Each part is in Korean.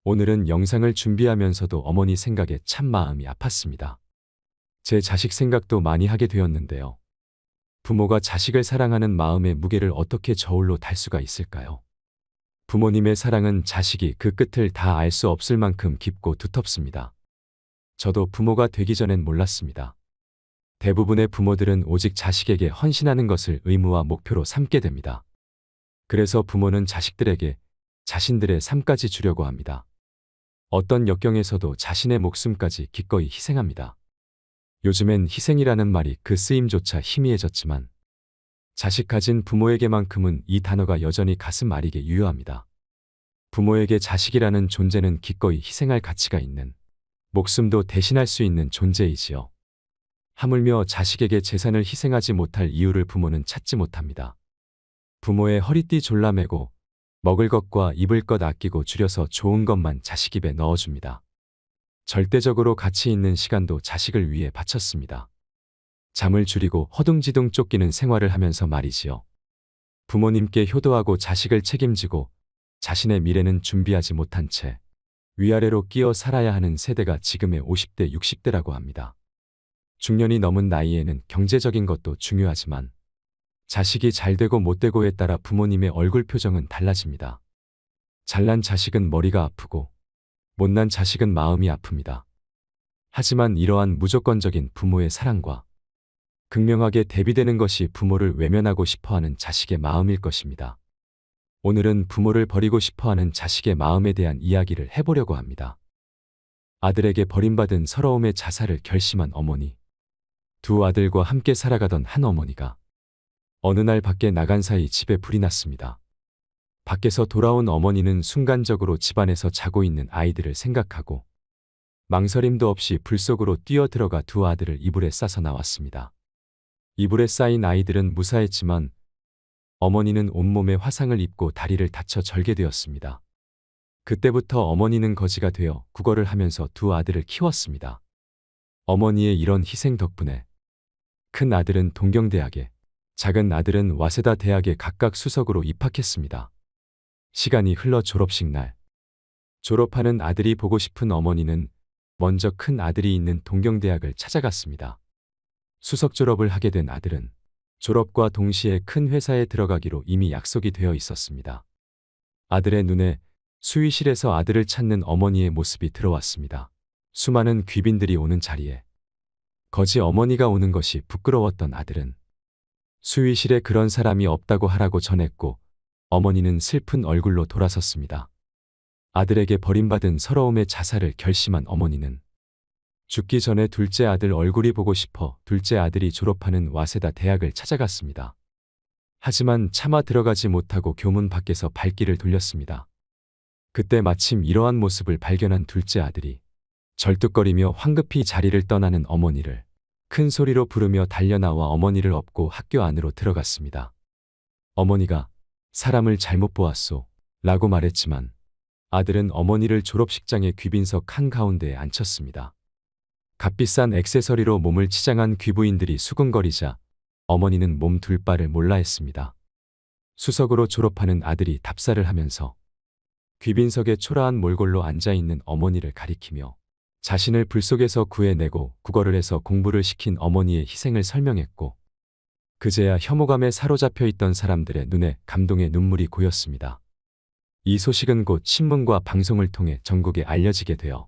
오늘은 영상을 준비하면서도 어머니 생각에 참 마음이 아팠습니다. 제 자식 생각도 많이 하게 되었는데요. 부모가 자식을 사랑하는 마음의 무게를 어떻게 저울로 달 수가 있을까요? 부모님의 사랑은 자식이 그 끝을 다 알 수 없을 만큼 깊고 두텁습니다. 저도 부모가 되기 전엔 몰랐습니다. 대부분의 부모들은 오직 자식에게 헌신하는 것을 의무와 목표로 삼게 됩니다. 그래서 부모는 자식들에게 자신들의 삶까지 주려고 합니다. 어떤 역경에서도 자신의 목숨까지 기꺼이 희생합니다. 요즘엔 희생이라는 말이 그 쓰임조차 희미해졌지만 자식 가진 부모에게만큼은 이 단어가 여전히 가슴 아리게 유효합니다. 부모에게 자식이라는 존재는 기꺼이 희생할 가치가 있는, 목숨도 대신할 수 있는 존재이지요. 하물며 자식에게 재산을 희생하지 못할 이유를 부모는 찾지 못합니다. 부모의 허리띠 졸라매고 먹을 것과 입을 것 아끼고 줄여서 좋은 것만 자식 입에 넣어줍니다. 절대적으로 가치 있는 시간도 자식을 위해 바쳤습니다. 잠을 줄이고 허둥지둥 쫓기는 생활을 하면서 말이지요. 부모님께 효도하고 자식을 책임지고 자신의 미래는 준비하지 못한 채 위아래로 끼어 살아야 하는 세대가 지금의 50대, 60대라고 합니다. 중년이 넘은 나이에는 경제적인 것도 중요하지만 자식이 잘되고 못되고에 따라 부모님의 얼굴 표정은 달라집니다. 잘난 자식은 머리가 아프고 못난 자식은 마음이 아픕니다. 하지만 이러한 무조건적인 부모의 사랑과 극명하게 대비되는 것이 부모를 외면하고 싶어하는 자식의 마음일 것입니다. 오늘은 부모를 버리고 싶어하는 자식의 마음에 대한 이야기를 해보려고 합니다. 아들에게 버림받은 서러움의 자살을 결심한 어머니. 두 아들과 함께 살아가던 한 어머니가 어느 날 밖에 나간 사이 집에 불이 났습니다. 밖에서 돌아온 어머니는 순간적으로 집안에서 자고 있는 아이들을 생각하고 망설임도 없이 불 속으로 뛰어들어가 두 아들을 이불에 싸서 나왔습니다. 이불에 쌓인 아이들은 무사했지만 어머니는 온몸에 화상을 입고 다리를 다쳐 절개되었습니다. 그때부터 어머니는 거지가 되어 구걸을 하면서 두 아들을 키웠습니다. 어머니의 이런 희생 덕분에 큰 아들은 동경대학에, 작은 아들은 와세다 대학에 각각 수석으로 입학했습니다. 시간이 흘러 졸업식 날. 졸업하는 아들이 보고 싶은 어머니는 먼저 큰 아들이 있는 동경대학을 찾아갔습니다. 수석 졸업을 하게 된 아들은 졸업과 동시에 큰 회사에 들어가기로 이미 약속이 되어 있었습니다. 아들의 눈에 수의실에서 아들을 찾는 어머니의 모습이 들어왔습니다. 수많은 귀빈들이 오는 자리에 거지 어머니가 오는 것이 부끄러웠던 아들은 수의실에 그런 사람이 없다고 하라고 전했고 어머니는 슬픈 얼굴로 돌아섰습니다. 아들에게 버림받은 서러움의 자살을 결심한 어머니는 죽기 전에 둘째 아들 얼굴이 보고 싶어 둘째 아들이 졸업하는 와세다 대학을 찾아갔습니다. 하지만 차마 들어가지 못하고 교문 밖에서 발길을 돌렸습니다. 그때 마침 이러한 모습을 발견한 둘째 아들이 절뚝거리며 황급히 자리를 떠나는 어머니를 큰 소리로 부르며 달려나와 어머니를 업고 학교 안으로 들어갔습니다. 어머니가 사람을 잘못 보았소 라고 말했지만 아들은 어머니를 졸업식장의 귀빈석 한가운데에 앉혔습니다. 값비싼 액세서리로 몸을 치장한 귀부인들이 수군거리자 어머니는 몸 둘 바를 몰라 했습니다. 수석으로 졸업하는 아들이 답사를 하면서 귀빈석에 초라한 몰골로 앉아있는 어머니를 가리키며 자신을 불 속에서 구해내고 구걸을 해서 공부를 시킨 어머니의 희생을 설명했고 그제야 혐오감에 사로잡혀 있던 사람들의 눈에 감동의 눈물이 고였습니다. 이 소식은 곧 신문과 방송을 통해 전국에 알려지게 되어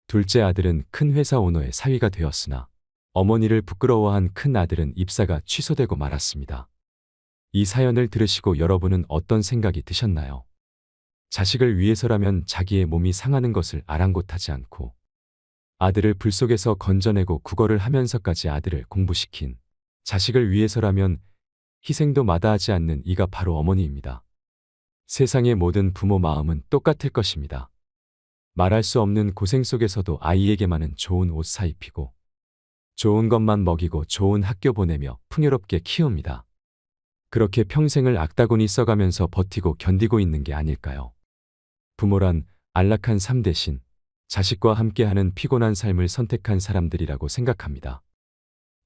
둘째 아들은 큰 회사 오너의 사위가 되었으나 어머니를 부끄러워한 큰 아들은 입사가 취소되고 말았습니다. 이 사연을 들으시고 여러분은 어떤 생각이 드셨나요? 자식을 위해서라면 자기의 몸이 상하는 것을 아랑곳하지 않고 아들을 불 속에서 건져내고 구걸을 하면서까지 아들을 공부시킨 자식을 위해서라면 희생도 마다하지 않는 이가 바로 어머니입니다. 세상의 모든 부모 마음은 똑같을 것입니다. 말할 수 없는 고생 속에서도 아이에게만은 좋은 옷 사입히고 좋은 것만 먹이고 좋은 학교 보내며 풍요롭게 키웁니다. 그렇게 평생을 악다구니 써가면서 버티고 견디고 있는 게 아닐까요? 부모란 안락한 삶 대신 자식과 함께하는 피곤한 삶을 선택한 사람들이라고 생각합니다.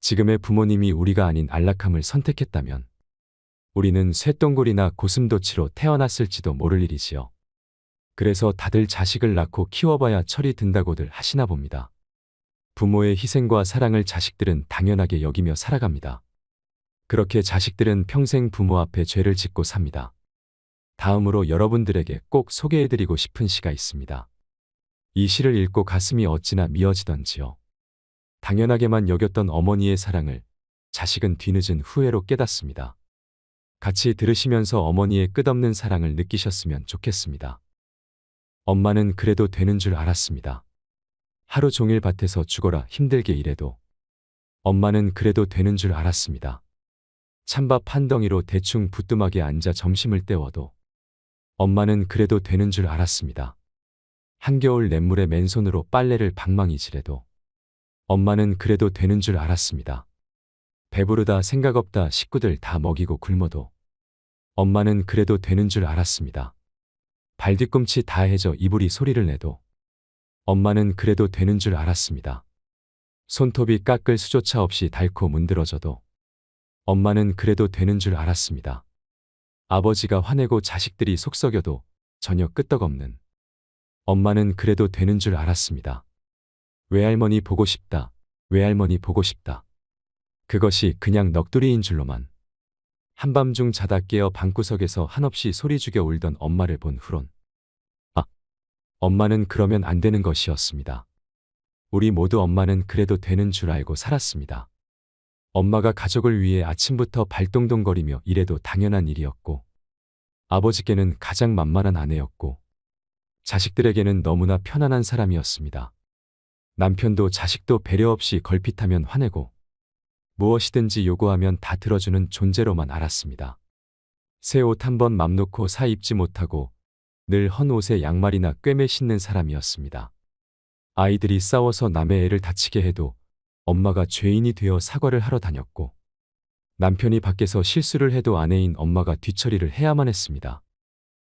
지금의 부모님이 우리가 아닌 안락함을 선택했다면 우리는 쇠똥굴이나 고슴도치로 태어났을지도 모를 일이지요. 그래서 다들 자식을 낳고 키워봐야 철이 든다고들 하시나 봅니다. 부모의 희생과 사랑을 자식들은 당연하게 여기며 살아갑니다. 그렇게 자식들은 평생 부모 앞에 죄를 짓고 삽니다. 다음으로 여러분들에게 꼭 소개해드리고 싶은 시가 있습니다. 이 시를 읽고 가슴이 어찌나 미어지던지요. 당연하게만 여겼던 어머니의 사랑을 자식은 뒤늦은 후회로 깨닫습니다. 같이 들으시면서 어머니의 끝없는 사랑을 느끼셨으면 좋겠습니다. 엄마는 그래도 되는 줄 알았습니다. 하루 종일 밭에서 죽어라 힘들게 일해도 엄마는 그래도 되는 줄 알았습니다. 찬밥 한 덩이로 대충 부뚜막에 앉아 점심을 때워도 엄마는 그래도 되는 줄 알았습니다. 한겨울 냇물에 맨손으로 빨래를 방망이질해도 엄마는 그래도 되는 줄 알았습니다. 배부르다 생각 없다 식구들 다 먹이고 굶어도 엄마는 그래도 되는 줄 알았습니다. 발뒤꿈치 다 해져 이불이 소리를 내도 엄마는 그래도 되는 줄 알았습니다. 손톱이 깎을 수조차 없이 닳고 문드러져도 엄마는 그래도 되는 줄 알았습니다. 아버지가 화내고 자식들이 속썩여도 전혀 끄떡없는 엄마는 그래도 되는 줄 알았습니다. 외할머니 보고 싶다. 외할머니 보고 싶다. 그것이 그냥 넋두리인 줄로만 한밤중 자다 깨어 방구석에서 한없이 소리 죽여 울던 엄마를 본 후론 엄마는 그러면 안 되는 것이었습니다. 우리 모두 엄마는 그래도 되는 줄 알고 살았습니다. 엄마가 가족을 위해 아침부터 발동동거리며 일해도 당연한 일이었고 아버지께는 가장 만만한 아내였고 자식들에게는 너무나 편안한 사람이었습니다. 남편도 자식도 배려 없이 걸핏하면 화내고 무엇이든지 요구하면 다 들어주는 존재로만 알았습니다. 새 옷 한 번 맘 놓고 사 입지 못하고 늘 헌 옷에 양말이나 꿰매 신는 사람이었습니다. 아이들이 싸워서 남의 애를 다치게 해도 엄마가 죄인이 되어 사과를 하러 다녔고 남편이 밖에서 실수를 해도 아내인 엄마가 뒤처리를 해야만 했습니다.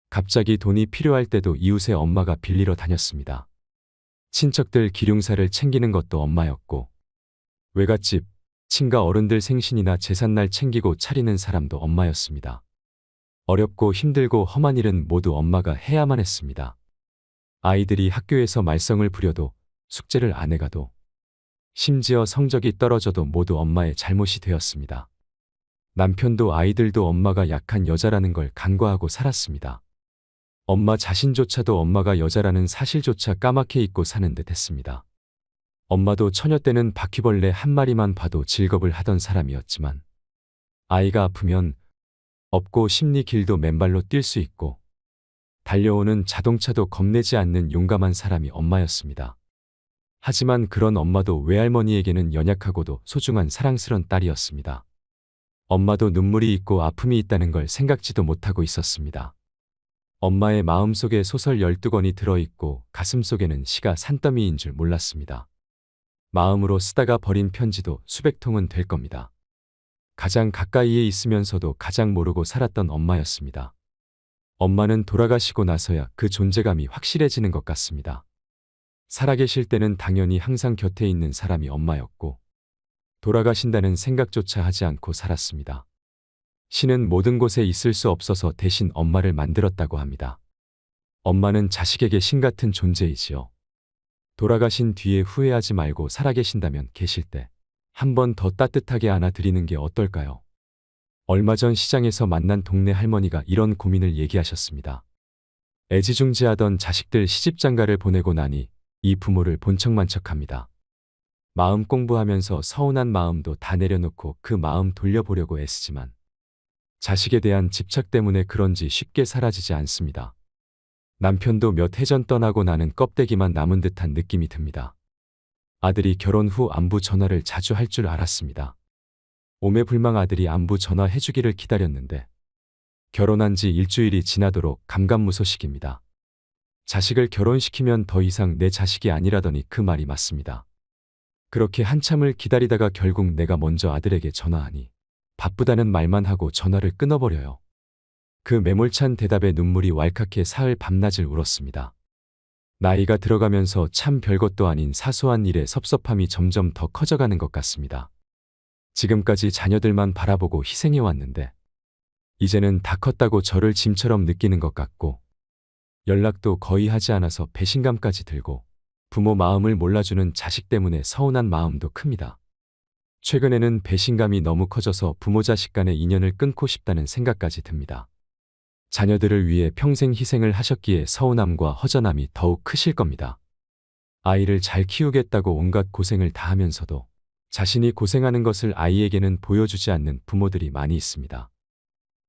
갑자기 돈이 필요할 때도 이웃의 엄마가 빌리러 다녔습니다. 친척들 기륭사를 챙기는 것도 엄마였고 외갓집, 친가 어른들 생신이나 제삿날 챙기고 차리는 사람도 엄마였습니다. 어렵고 힘들고 험한 일은 모두 엄마가 해야만 했습니다. 아이들이 학교에서 말썽을 부려도 숙제를 안 해가도 심지어 성적이 떨어져도 모두 엄마의 잘못이 되었습니다. 남편도 아이들도 엄마가 약한 여자라는 걸 간과하고 살았습니다. 엄마 자신조차도 엄마가 여자라는 사실조차 까맣게 잊고 사는 듯 했습니다. 엄마도 처녀 때는 바퀴벌레 한 마리만 봐도 질겁을 하던 사람이었지만 아이가 아프면 없고 심리 길도 맨발로 뛸 수 있고 달려오는 자동차도 겁내지 않는 용감한 사람이 엄마였습니다. 하지만 그런 엄마도 외할머니에게는 연약하고도 소중한 사랑스런 딸이었습니다. 엄마도 눈물이 있고 아픔이 있다는 걸 생각지도 못하고 있었습니다. 엄마의 마음속에 소설 12권이 들어있고 가슴속에는 시가 산더미인 줄 몰랐습니다. 마음으로 쓰다가 버린 편지도 수백 통은 될 겁니다. 가장 가까이에 있으면서도 가장 모르고 살았던 엄마였습니다. 엄마는 돌아가시고 나서야 그 존재감이 확실해지는 것 같습니다. 살아계실 때는 당연히 항상 곁에 있는 사람이 엄마였고 돌아가신다는 생각조차 하지 않고 살았습니다. 신은 모든 곳에 있을 수 없어서 대신 엄마를 만들었다고 합니다. 엄마는 자식에게 신 같은 존재이지요. 돌아가신 뒤에 후회하지 말고 살아계신다면 계실 때 한 번 더 따뜻하게 안아드리는 게 어떨까요? 얼마 전 시장에서 만난 동네 할머니가 이런 고민을 얘기하셨습니다. 애지중지하던 자식들 시집장가를 보내고 나니 이 부모를 본척만척합니다. 마음 공부하면서 서운한 마음도 다 내려놓고 그 마음 돌려보려고 애쓰지만 자식에 대한 집착 때문에 그런지 쉽게 사라지지 않습니다. 남편도 몇 해 전 떠나고 나는 껍데기만 남은 듯한 느낌이 듭니다. 아들이 결혼 후 안부 전화를 자주 할 줄 알았습니다. 오매불망 아들이 안부 전화해주기를 기다렸는데 결혼한 지 일주일이 지나도록 감감무소식입니다. 자식을 결혼시키면 더 이상 내 자식이 아니라더니 그 말이 맞습니다. 그렇게 한참을 기다리다가 결국 내가 먼저 아들에게 전화하니 바쁘다는 말만 하고 전화를 끊어버려요. 그 매몰찬 대답에 눈물이 왈칵해 사흘 밤낮을 울었습니다. 나이가 들어가면서 참 별것도 아닌 사소한 일에 섭섭함이 점점 더 커져가는 것 같습니다. 지금까지 자녀들만 바라보고 희생해왔는데 이제는 다 컸다고 저를 짐처럼 느끼는 것 같고 연락도 거의 하지 않아서 배신감까지 들고 부모 마음을 몰라주는 자식 때문에 서운한 마음도 큽니다. 최근에는 배신감이 너무 커져서 부모 자식 간의 인연을 끊고 싶다는 생각까지 듭니다. 자녀들을 위해 평생 희생을 하셨기에 서운함과 허전함이 더욱 크실 겁니다. 아이를 잘 키우겠다고 온갖 고생을 다 하면서도 자신이 고생하는 것을 아이에게는 보여주지 않는 부모들이 많이 있습니다.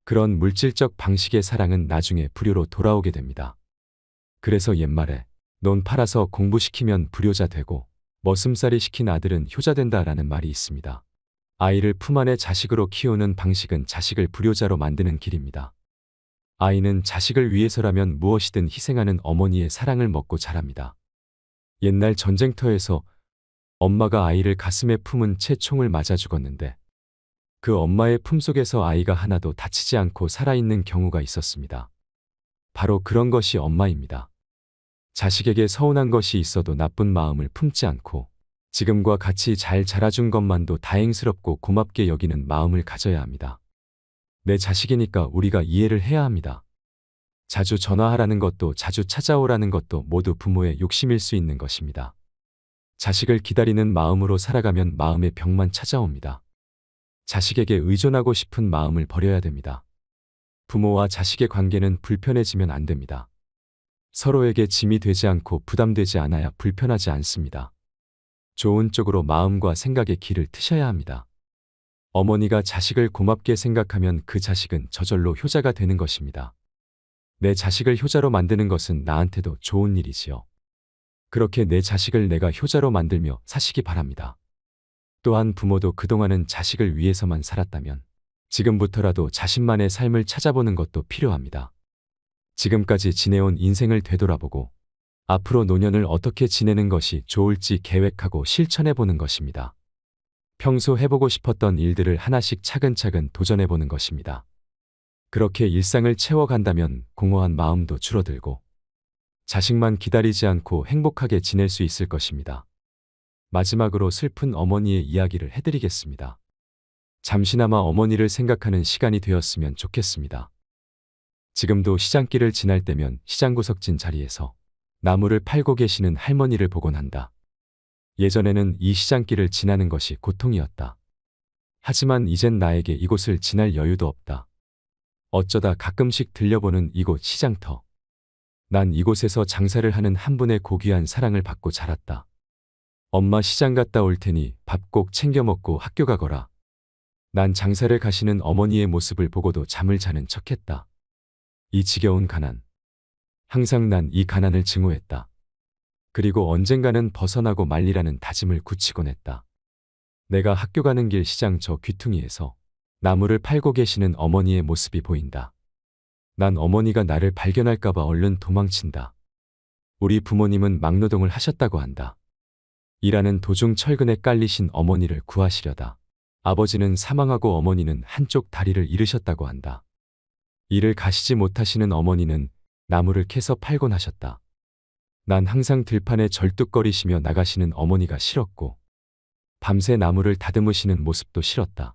그런 물질적 방식의 사랑은 나중에 불효로 돌아오게 됩니다. 그래서 옛말에 논 팔아서 공부시키면 불효자 되고 머슴살이 시킨 아들은 효자 된다라는 말이 있습니다. 아이를 품 안에 자식으로 키우는 방식은 자식을 불효자로 만드는 길입니다. 아이는 자식을 위해서라면 무엇이든 희생하는 어머니의 사랑을 먹고 자랍니다. 옛날 전쟁터에서 엄마가 아이를 가슴에 품은 채 총을 맞아 죽었는데 그 엄마의 품속에서 아이가 하나도 다치지 않고 살아있는 경우가 있었습니다. 바로 그런 것이 엄마입니다. 자식에게 서운한 것이 있어도 나쁜 마음을 품지 않고 지금과 같이 잘 자라준 것만도 다행스럽고 고맙게 여기는 마음을 가져야 합니다. 내 자식이니까 우리가 이해를 해야 합니다. 자주 전화하라는 것도 자주 찾아오라는 것도 모두 부모의 욕심일 수 있는 것입니다. 자식을 기다리는 마음으로 살아가면 마음의 병만 찾아옵니다. 자식에게 의존하고 싶은 마음을 버려야 됩니다. 부모와 자식의 관계는 불편해지면 안 됩니다. 서로에게 짐이 되지 않고 부담되지 않아야 불편하지 않습니다. 좋은 쪽으로 마음과 생각의 길을 트셔야 합니다. 어머니가 자식을 고맙게 생각하면 그 자식은 저절로 효자가 되는 것입니다. 내 자식을 효자로 만드는 것은 나한테도 좋은 일이지요. 그렇게 내 자식을 내가 효자로 만들며 사시기 바랍니다. 또한 부모도 그동안은 자식을 위해서만 살았다면 지금부터라도 자신만의 삶을 찾아보는 것도 필요합니다. 지금까지 지내온 인생을 되돌아보고 앞으로 노년을 어떻게 지내는 것이 좋을지 계획하고 실천해보는 것입니다. 평소 해보고 싶었던 일들을 하나씩 차근차근 도전해보는 것입니다. 그렇게 일상을 채워간다면 공허한 마음도 줄어들고 자식만 기다리지 않고 행복하게 지낼 수 있을 것입니다. 마지막으로 슬픈 어머니의 이야기를 해드리겠습니다. 잠시나마 어머니를 생각하는 시간이 되었으면 좋겠습니다. 지금도 시장길을 지날 때면 시장 구석진 자리에서 나무를 팔고 계시는 할머니를 보곤 한다. 예전에는 이 시장길을 지나는 것이 고통이었다. 하지만 이젠 나에게 이곳을 지날 여유도 없다. 어쩌다 가끔씩 들려보는 이곳 시장터. 난 이곳에서 장사를 하는 한 분의 고귀한 사랑을 받고 자랐다. 엄마 시장 갔다 올 테니 밥 꼭 챙겨 먹고 학교 가거라. 난 장사를 가시는 어머니의 모습을 보고도 잠을 자는 척했다. 이 지겨운 가난. 항상 난 이 가난을 증오했다. 그리고 언젠가는 벗어나고 말리라는 다짐을 굳히곤 했다. 내가 학교 가는 길 시장 저 귀퉁이에서 나무를 팔고 계시는 어머니의 모습이 보인다. 난 어머니가 나를 발견할까봐 얼른 도망친다. 우리 부모님은 막노동을 하셨다고 한다. 일하는 도중 철근에 깔리신 어머니를 구하시려다. 아버지는 사망하고 어머니는 한쪽 다리를 잃으셨다고 한다. 일을 가시지 못하시는 어머니는 나무를 캐서 팔곤 하셨다. 난 항상 들판에 절뚝거리시며 나가시는 어머니가 싫었고 밤새 나무를 다듬으시는 모습도 싫었다.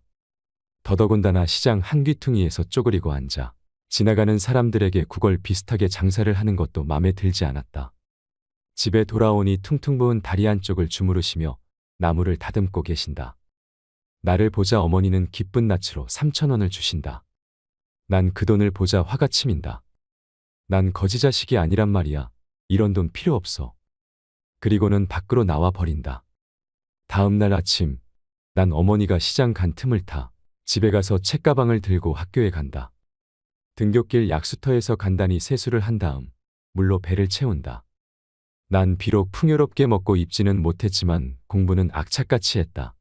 더더군다나 시장 한 귀퉁이에서 쪼그리고 앉아 지나가는 사람들에게 구걸 비슷하게 장사를 하는 것도 맘에 들지 않았다. 집에 돌아오니 퉁퉁 부은 다리 한쪽을 주무르시며 나무를 다듬고 계신다. 나를 보자 어머니는 기쁜 낯으로 3,000원을 주신다. 난 그 돈을 보자 화가 치민다. 난 거지 자식이 아니란 말이야. 이런 돈 필요 없어. 그리고는 밖으로 나와 버린다. 다음 날 아침, 난 어머니가 시장 간 틈을 타 집에 가서 책가방을 들고 학교에 간다. 등굣길 약수터에서 간단히 세수를 한 다음 물로 배를 채운다. 난 비록 풍요롭게 먹고 입지는 못했지만 공부는 악착같이 했다.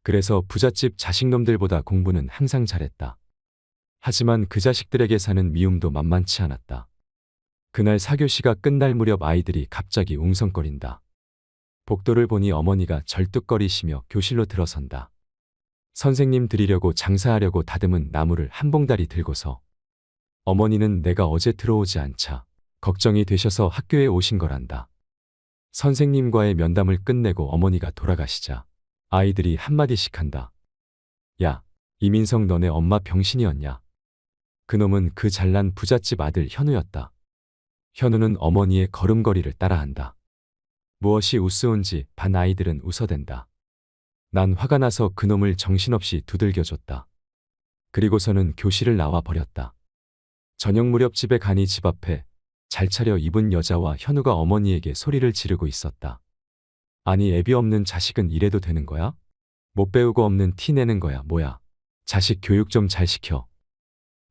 그래서 부잣집 자식놈들보다 공부는 항상 잘했다. 하지만 그 자식들에게 사는 미움도 만만치 않았다. 그날 4교시가 끝날 무렵 아이들이 갑자기 웅성거린다. 복도를 보니 어머니가 절뚝거리시며 교실로 들어선다. 선생님 드리려고 장사하려고 다듬은 나무를 한 봉다리 들고서 어머니는 내가 어제 들어오지 않자 걱정이 되셔서 학교에 오신 거란다. 선생님과의 면담을 끝내고 어머니가 돌아가시자 아이들이 한마디씩 한다. 야, 이민성 너네 엄마 병신이었냐? 그놈은 그 잘난 부잣집 아들 현우였다. 현우는 어머니의 걸음걸이를 따라한다. 무엇이 우스운지 반 아이들은 웃어댄다. 난 화가 나서 그놈을 정신없이 두들겨줬다. 그리고서는 교실을 나와 버렸다. 저녁 무렵 집에 가니 집 앞에 잘 차려 입은 여자와 현우가 어머니에게 소리를 지르고 있었다. 아니 애비 없는 자식은 이래도 되는 거야? 못 배우고 없는 티 내는 거야 뭐야? 자식 교육 좀 잘 시켜.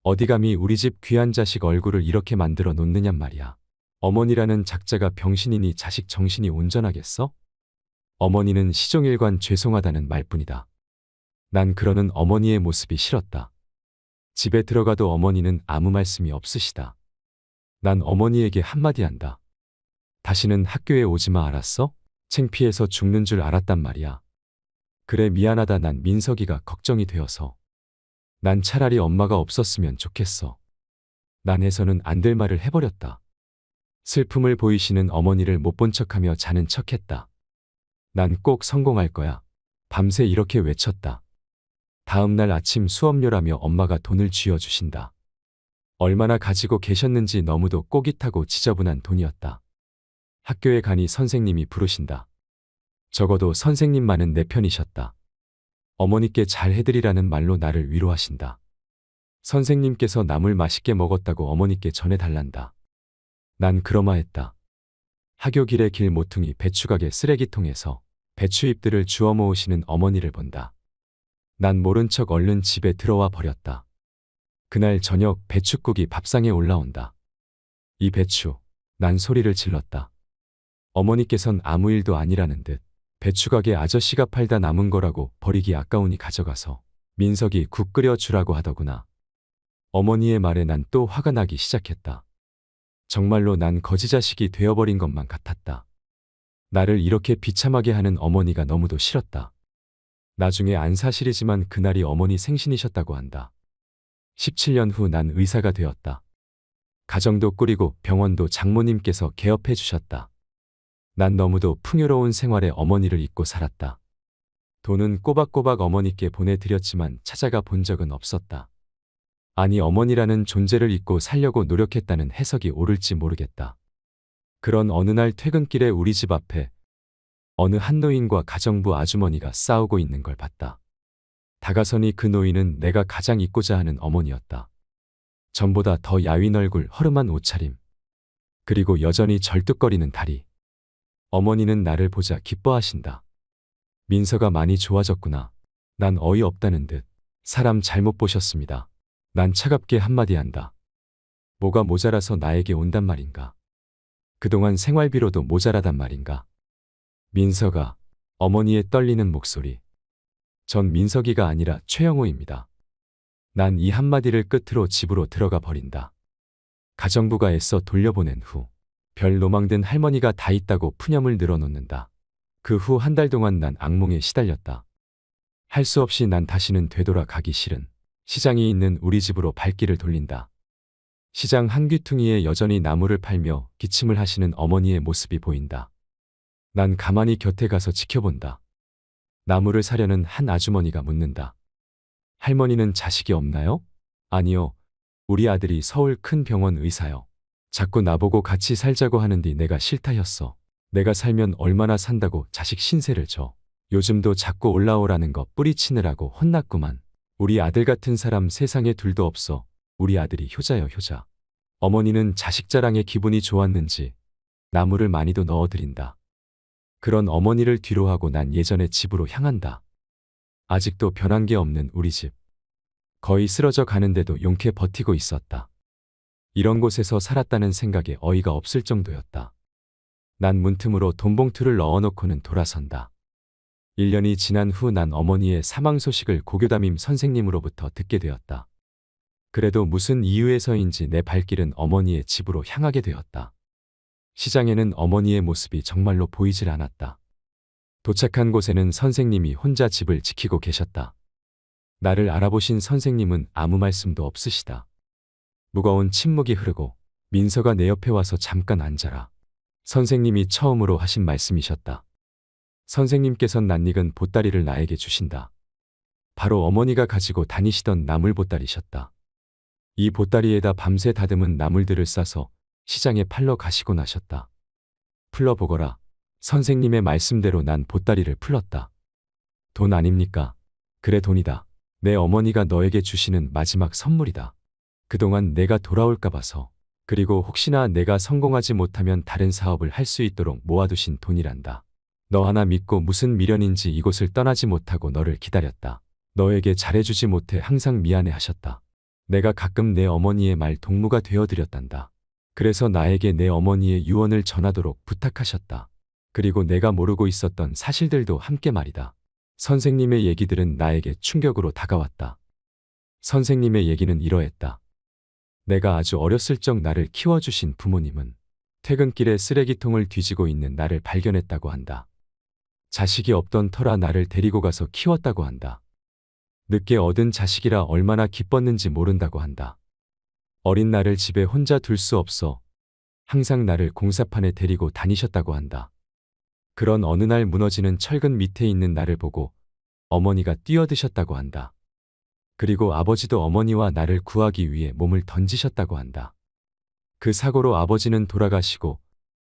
어디 감히 우리 집 귀한 자식 얼굴을 이렇게 만들어 놓느냔 말이야. 어머니라는 작자가 병신이니 자식 정신이 온전하겠어? 어머니는 시종일관 죄송하다는 말뿐이다. 난 그러는 어머니의 모습이 싫었다. 집에 들어가도 어머니는 아무 말씀이 없으시다. 난 어머니에게 한마디 한다. 다시는 학교에 오지마 알았어? 창피해서 죽는 줄 알았단 말이야. 그래 미안하다 난 민석이가 걱정이 되어서. 난 차라리 엄마가 없었으면 좋겠어. 난 해서는 안 될 말을 해버렸다. 슬픔을 보이시는 어머니를 못 본 척하며 자는 척했다. 난 꼭 성공할 거야. 밤새 이렇게 외쳤다. 다음 날 아침 수업료라며 엄마가 돈을 쥐어주신다. 얼마나 가지고 계셨는지 너무도 꼬깃하고 지저분한 돈이었다. 학교에 가니 선생님이 부르신다. 적어도 선생님만은 내 편이셨다. 어머니께 잘 해드리라는 말로 나를 위로하신다. 선생님께서 나물 맛있게 먹었다고 어머니께 전해달란다. 난 그러마했다. 하교 길의 길 모퉁이 배추가게 쓰레기통에서 배추잎들을 주워 모으시는 어머니를 본다. 난 모른 척 얼른 집에 들어와 버렸다. 그날 저녁 배추국이 밥상에 올라온다. 이 배추, 난 소리를 질렀다. 어머니께선 아무 일도 아니라는 듯 배추가게 아저씨가 팔다 남은 거라고 버리기 아까우니 가져가서 민석이 국 끓여 주라고 하더구나. 어머니의 말에 난 또 화가 나기 시작했다. 정말로 난 거지자식이 되어버린 것만 같았다. 나를 이렇게 비참하게 하는 어머니가 너무도 싫었다. 나중에 안 사실이지만 그날이 어머니 생신이셨다고 한다. 17년 후 난 의사가 되었다. 가정도 꾸리고 병원도 장모님께서 개업해 주셨다. 난 너무도 풍요로운 생활에 어머니를 잊고 살았다. 돈은 꼬박꼬박 어머니께 보내드렸지만 찾아가 본 적은 없었다. 아니 어머니라는 존재를 잊고 살려고 노력했다는 해석이 옳을지 모르겠다. 그런 어느 날 퇴근길에 우리 집 앞에 어느 한 노인과 가정부 아주머니가 싸우고 있는 걸 봤다. 다가서니 그 노인은 내가 가장 잊고자 하는 어머니였다. 전보다 더 야윈 얼굴, 허름한 옷차림, 그리고 여전히 절뚝거리는 다리. 어머니는 나를 보자 기뻐하신다. 민서가 많이 좋아졌구나. 난 어이없다는 듯 사람 잘못 보셨습니다. 난 차갑게 한마디 한다. 뭐가 모자라서 나에게 온단 말인가. 그동안 생활비로도 모자라단 말인가. 민서가, 어머니의 떨리는 목소리. 전 민석이가 아니라 최영호입니다. 난 이 한마디를 끝으로 집으로 들어가 버린다. 가정부가 애써 돌려보낸 후 별 노망든 할머니가 다 있다고 푸념을 늘어놓는다. 그 후 한 달 동안 난 악몽에 시달렸다. 할 수 없이 난 다시는 되돌아가기 싫은 시장이 있는 우리 집으로 발길을 돌린다. 시장 한 귀퉁이에 여전히 나무를 팔며 기침을 하시는 어머니의 모습이 보인다. 난 가만히 곁에 가서 지켜본다. 나무를 사려는 한 아주머니가 묻는다. 할머니는 자식이 없나요? 아니요. 우리 아들이 서울 큰 병원 의사요. 자꾸 나보고 같이 살자고 하는디 내가 싫다였어. 내가 살면 얼마나 산다고 자식 신세를 져. 요즘도 자꾸 올라오라는 거 뿌리치느라고 혼났구만. 우리 아들 같은 사람 세상에 둘도 없어. 우리 아들이 효자요 효자. 어머니는 자식 자랑에 기분이 좋았는지 나무를 많이도 넣어드린다. 그런 어머니를 뒤로하고 난 예전의 집으로 향한다. 아직도 변한 게 없는 우리 집. 거의 쓰러져 가는데도 용케 버티고 있었다. 이런 곳에서 살았다는 생각에 어이가 없을 정도였다. 난 문틈으로 돈봉투를 넣어놓고는 돌아선다. 1년이 지난 후 난 어머니의 사망 소식을 고교담임 선생님으로부터 듣게 되었다. 그래도 무슨 이유에서인지 내 발길은 어머니의 집으로 향하게 되었다. 시장에는 어머니의 모습이 정말로 보이질 않았다. 도착한 곳에는 선생님이 혼자 집을 지키고 계셨다. 나를 알아보신 선생님은 아무 말씀도 없으시다. 무거운 침묵이 흐르고 민서가 내 옆에 와서 잠깐 앉아라. 선생님이 처음으로 하신 말씀이셨다. 선생님께선 낯익은 보따리를 나에게 주신다. 바로 어머니가 가지고 다니시던 나물 보따리셨다. 이 보따리에다 밤새 다듬은 나물들을 싸서 시장에 팔러 가시고 나셨다. 풀러보거라. 선생님의 말씀대로 난 보따리를 풀렀다. 돈 아닙니까? 그래 돈이다. 내 어머니가 너에게 주시는 마지막 선물이다. 그동안 내가 돌아올까 봐서, 그리고 혹시나 내가 성공하지 못하면 다른 사업을 할 수 있도록 모아두신 돈이란다. 너 하나 믿고 무슨 미련인지 이곳을 떠나지 못하고 너를 기다렸다. 너에게 잘해주지 못해 항상 미안해 하셨다. 내가 가끔 내 어머니의 말 동무가 되어드렸단다. 그래서 나에게 내 어머니의 유언을 전하도록 부탁하셨다. 그리고 내가 모르고 있었던 사실들도 함께 말이다. 선생님의 얘기들은 나에게 충격으로 다가왔다. 선생님의 얘기는 이러했다. 내가 아주 어렸을 적 나를 키워주신 부모님은 퇴근길에 쓰레기통을 뒤지고 있는 나를 발견했다고 한다. 자식이 없던 터라 나를 데리고 가서 키웠다고 한다. 늦게 얻은 자식이라 얼마나 기뻤는지 모른다고 한다. 어린 나를 집에 혼자 둘 수 없어 항상 나를 공사판에 데리고 다니셨다고 한다. 그런 어느 날 무너지는 철근 밑에 있는 나를 보고 어머니가 뛰어드셨다고 한다. 그리고 아버지도 어머니와 나를 구하기 위해 몸을 던지셨다고 한다. 그 사고로 아버지는 돌아가시고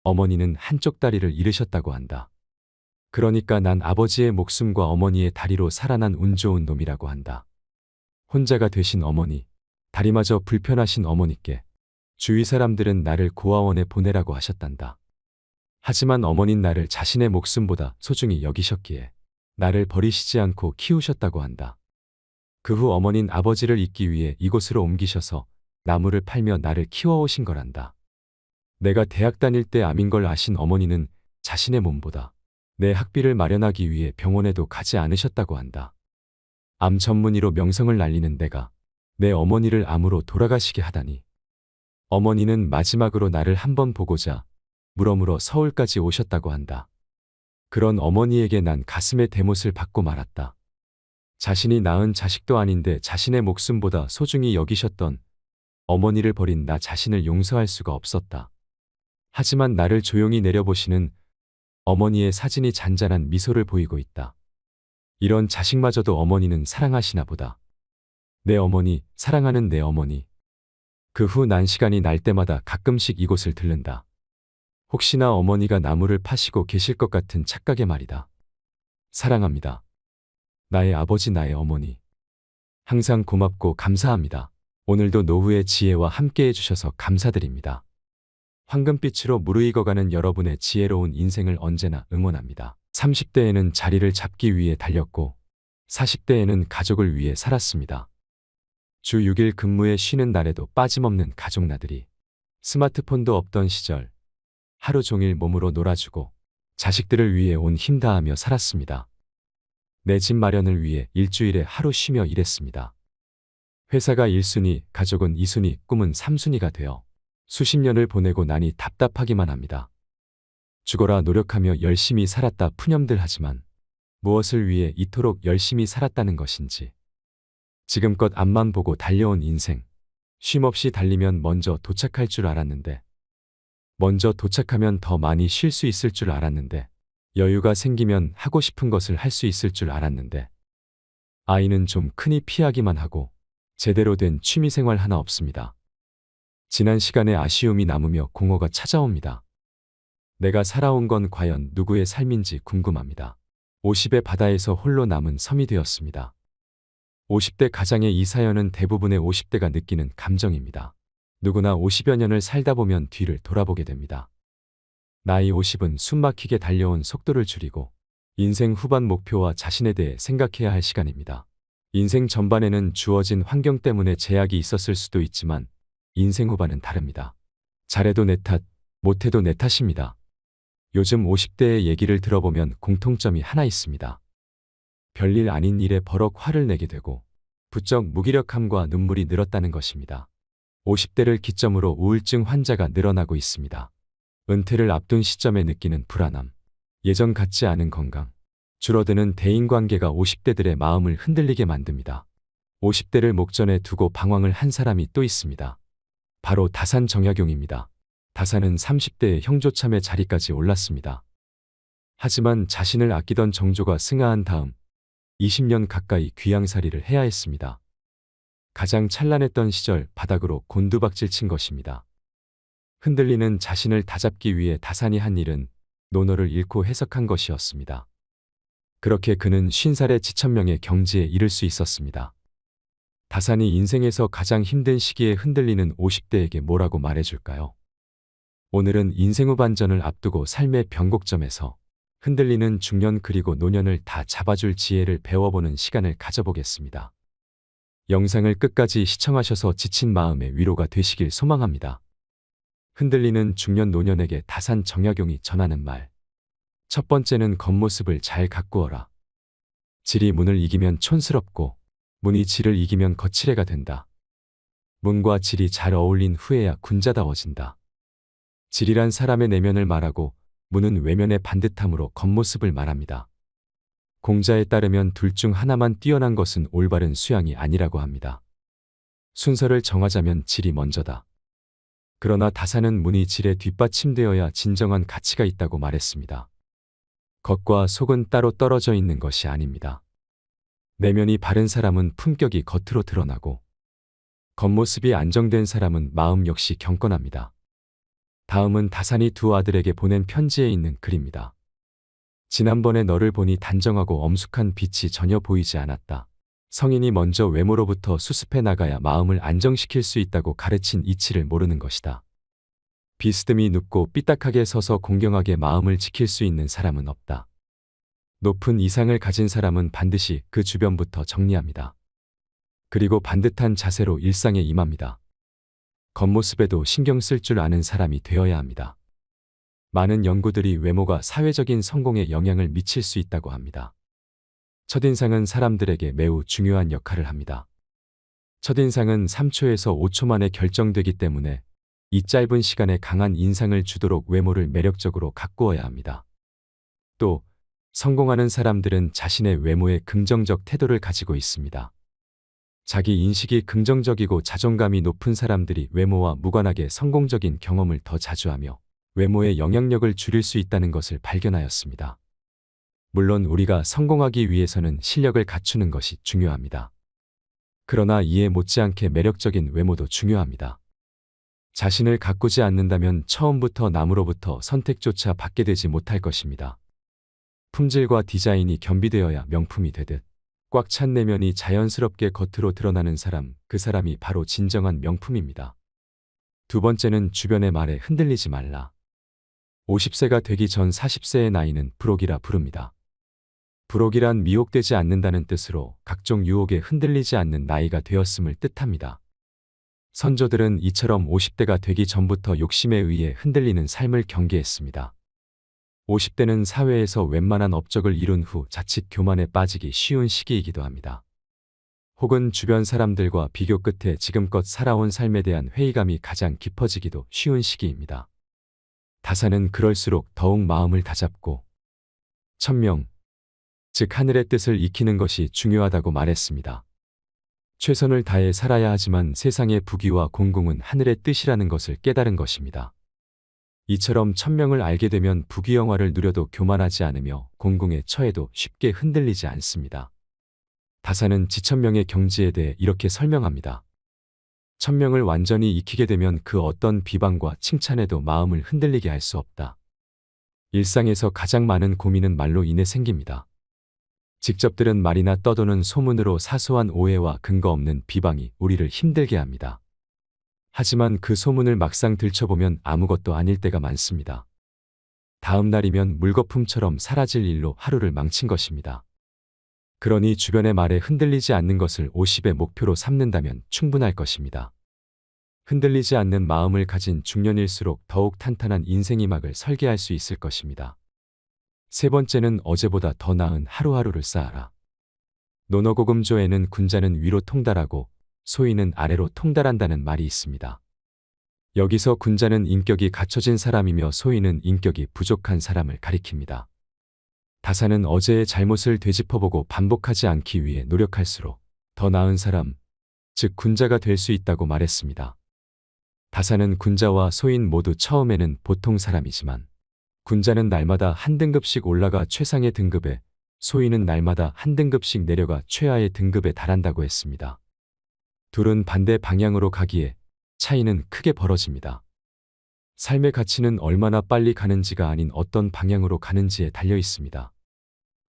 어머니는 한쪽 다리를 잃으셨다고 한다. 그러니까 난 아버지의 목숨과 어머니의 다리로 살아난 운 좋은 놈이라고 한다. 혼자가 되신 어머니, 다리마저 불편하신 어머니께 주위 사람들은 나를 고아원에 보내라고 하셨단다. 하지만 어머닌 나를 자신의 목숨보다 소중히 여기셨기에 나를 버리시지 않고 키우셨다고 한다. 그 후 어머닌 아버지를 잊기 위해 이곳으로 옮기셔서 나무를 팔며 나를 키워오신 거란다. 내가 대학 다닐 때 암인 걸 아신 어머니는 자신의 몸보다 내 학비를 마련하기 위해 병원에도 가지 않으셨다고 한다. 암 전문의로 명성을 날리는 내가 내 어머니를 암으로 돌아가시게 하다니. 어머니는 마지막으로 나를 한번 보고자 물어물어 서울까지 오셨다고 한다. 그런 어머니에게 난 가슴에 대못을 받고 말았다. 자신이 낳은 자식도 아닌데 자신의 목숨보다 소중히 여기셨던 어머니를 버린 나 자신을 용서할 수가 없었다. 하지만 나를 조용히 내려보시는 어머니의 사진이 잔잔한 미소를 보이고 있다. 이런 자식마저도 어머니는 사랑하시나 보다. 내 어머니, 사랑하는 내 어머니. 그 후 난 시간이 날 때마다 가끔씩 이곳을 들른다. 혹시나 어머니가 나무를 파시고 계실 것 같은 착각에 말이다. 사랑합니다. 나의 아버지, 나의 어머니. 항상 고맙고 감사합니다. 오늘도 노후의 지혜와 함께 해주셔서 감사드립니다. 황금빛으로 무르익어가는 여러분의 지혜로운 인생을 언제나 응원합니다. 30대에는 자리를 잡기 위해 달렸고 40대에는 가족을 위해 살았습니다. 주 6일 근무에 쉬는 날에도 빠짐없는 가족 나들이. 스마트폰도 없던 시절 하루 종일 몸으로 놀아주고 자식들을 위해 온 힘 다하며 살았습니다. 내 집 마련을 위해 일주일에 하루 쉬며 일했습니다. 회사가 1순위, 가족은 2순위, 꿈은 3순위가 되어 수십 년을 보내고 나니 답답하기만 합니다. 죽어라 노력하며 열심히 살았다 푸념들 하지만 무엇을 위해 이토록 열심히 살았다는 것인지. 지금껏 앞만 보고 달려온 인생. 쉼없이 달리면 먼저 도착할 줄 알았는데, 먼저 도착하면 더 많이 쉴 수 있을 줄 알았는데, 여유가 생기면 하고 싶은 것을 할 수 있을 줄 알았는데, 아이는 좀 크니 피하기만 하고 제대로 된 취미생활 하나 없습니다. 지난 시간에 아쉬움이 남으며 공허가 찾아옵니다. 내가 살아온 건 과연 누구의 삶인지 궁금합니다. 50의 바다에서 홀로 남은 섬이 되었습니다. 50대 가장의 이 사연은 대부분의 50대가 느끼는 감정입니다. 누구나 50여 년을 살다 보면 뒤를 돌아보게 됩니다. 나이 50은 숨막히게 달려온 속도를 줄이고 인생 후반 목표와 자신에 대해 생각해야 할 시간입니다. 인생 전반에는 주어진 환경 때문에 제약이 있었을 수도 있지만 인생 후반은 다릅니다. 잘해도 내 탓, 못해도 내 탓입니다. 요즘 50대의 얘기를 들어보면 공통점이 하나 있습니다. 별일 아닌 일에 버럭 화를 내게 되고 부쩍 무기력함과 눈물이 늘었다는 것입니다. 50대를 기점으로 우울증 환자가 늘어나고 있습니다. 은퇴를 앞둔 시점에 느끼는 불안함, 예전 같지 않은 건강, 줄어드는 대인관계가 50대들의 마음을 흔들리게 만듭니다. 50대를 목전에 두고 방황을 한 사람이 또 있습니다. 바로 다산 정약용입니다. 다산은 30대의 형조참의 자리까지 올랐습니다. 하지만 자신을 아끼던 정조가 승하한 다음 20년 가까이 귀양살이를 해야 했습니다. 가장 찬란했던 시절 바닥으로 곤두박질 친 것입니다. 흔들리는 자신을 다잡기 위해 다산이 한 일은 논어를 잃고 해석한 것이었습니다. 그렇게 그는 50살의 지천명의 경지에 이를 수 있었습니다. 다산이 인생에서 가장 힘든 시기에 흔들리는 50대에게 뭐라고 말해줄까요? 오늘은 인생 후반전을 앞두고 삶의 변곡점에서 흔들리는 중년 그리고 노년을 다 잡아줄 지혜를 배워보는 시간을 가져보겠습니다. 영상을 끝까지 시청하셔서 지친 마음의 위로가 되시길 소망합니다. 흔들리는 중년 노년에게 다산 정약용이 전하는 말. 첫 번째는 겉모습을 잘 가꾸어라. 질이 문을 이기면 촌스럽고 문이 질을 이기면 거칠애가 된다. 문과 질이 잘 어울린 후에야 군자다워진다. 질이란 사람의 내면을 말하고 문은 외면의 반듯함으로 겉모습을 말합니다. 공자에 따르면 둘 중 하나만 뛰어난 것은 올바른 수양이 아니라고 합니다. 순서를 정하자면 질이 먼저다. 그러나 다산은 문이 질에 뒷받침되어야 진정한 가치가 있다고 말했습니다. 겉과 속은 따로 떨어져 있는 것이 아닙니다. 내면이 바른 사람은 품격이 겉으로 드러나고 겉모습이 안정된 사람은 마음 역시 경건합니다. 다음은 다산이 두 아들에게 보낸 편지에 있는 글입니다. 지난번에 너를 보니 단정하고 엄숙한 빛이 전혀 보이지 않았다. 성인이 먼저 외모로부터 수습해 나가야 마음을 안정시킬 수 있다고 가르친 이치를 모르는 것이다. 비스듬히 눕고 삐딱하게 서서 공경하게 마음을 지킬 수 있는 사람은 없다. 높은 이상을 가진 사람은 반드시 그 주변부터 정리합니다. 그리고 반듯한 자세로 일상에 임합니다. 겉모습에도 신경 쓸 줄 아는 사람이 되어야 합니다. 많은 연구들이 외모가 사회적인 성공에 영향을 미칠 수 있다고 합니다. 첫인상은 사람들에게 매우 중요한 역할을 합니다. 첫인상은 3초에서 5초 만에 결정되기 때문에 이 짧은 시간에 강한 인상을 주도록 외모를 매력적으로 가꾸어야 합니다. 또 성공하는 사람들은 자신의 외모에 긍정적 태도를 가지고 있습니다. 자기 인식이 긍정적이고 자존감이 높은 사람들이 외모와 무관하게 성공적인 경험을 더 자주 하며 외모의 영향력을 줄일 수 있다는 것을 발견하였습니다. 물론 우리가 성공하기 위해서는 실력을 갖추는 것이 중요합니다. 그러나 이에 못지않게 매력적인 외모도 중요합니다. 자신을 가꾸지 않는다면 처음부터 남으로부터 선택조차 받게 되지 못할 것입니다. 품질과 디자인이 겸비되어야 명품이 되듯 꽉 찬 내면이 자연스럽게 겉으로 드러나는 사람, 그 사람이 바로 진정한 명품입니다. 두 번째는 주변의 말에 흔들리지 말라. 50세가 되기 전 40세의 나이는 불혹이라 부릅니다. 불혹이란 미혹되지 않는다는 뜻으로 각종 유혹에 흔들리지 않는 나이가 되었음을 뜻합니다. 선조들은 이처럼 50대가 되기 전부터 욕심에 의해 흔들리는 삶을 경계했습니다. 50대는 사회에서 웬만한 업적을 이룬 후 자칫 교만에 빠지기 쉬운 시기이기도 합니다. 혹은 주변 사람들과 비교 끝에 지금껏 살아온 삶에 대한 회의감이 가장 깊어지기도 쉬운 시기입니다. 다산은 그럴수록 더욱 마음을 다잡고 천명, 즉 하늘의 뜻을 익히는 것이 중요하다고 말했습니다. 최선을 다해 살아야 하지만 세상의 부귀와 공공은 하늘의 뜻이라는 것을 깨달은 것입니다. 이처럼 천명을 알게 되면 부귀영화를 누려도 교만하지 않으며 공공에 처해도 쉽게 흔들리지 않습니다. 다산은 지천명의 경지에 대해 이렇게 설명합니다. 천명을 완전히 익히게 되면 그 어떤 비방과 칭찬에도 마음을 흔들리게 할 수 없다. 일상에서 가장 많은 고민은 말로 인해 생깁니다. 직접 들은 말이나 떠도는 소문으로 사소한 오해와 근거 없는 비방이 우리를 힘들게 합니다. 하지만 그 소문을 막상 들춰보면 아무것도 아닐 때가 많습니다. 다음 날이면 물거품처럼 사라질 일로 하루를 망친 것입니다. 그러니 주변의 말에 흔들리지 않는 것을 50의 목표로 삼는다면 충분할 것입니다. 흔들리지 않는 마음을 가진 중년일수록 더욱 탄탄한 인생이막을 설계할 수 있을 것입니다. 세 번째는 어제보다 더 나은 하루하루를 쌓아라. 논어고금조에는 군자는 위로 통달하고 소인은 아래로 통달한다는 말이 있습니다. 여기서 군자는 인격이 갖춰진 사람이며 소인은 인격이 부족한 사람을 가리킵니다. 다산은 어제의 잘못을 되짚어보고 반복하지 않기 위해 노력할수록 더 나은 사람, 즉 군자가 될 수 있다고 말했습니다. 다산은 군자와 소인 모두 처음에는 보통 사람이지만 군자는 날마다 한 등급씩 올라가 최상의 등급에, 소인은 날마다 한 등급씩 내려가 최하의 등급에 달한다고 했습니다. 둘은 반대 방향으로 가기에 차이는 크게 벌어집니다. 삶의 가치는 얼마나 빨리 가는지가 아닌 어떤 방향으로 가는지에 달려 있습니다.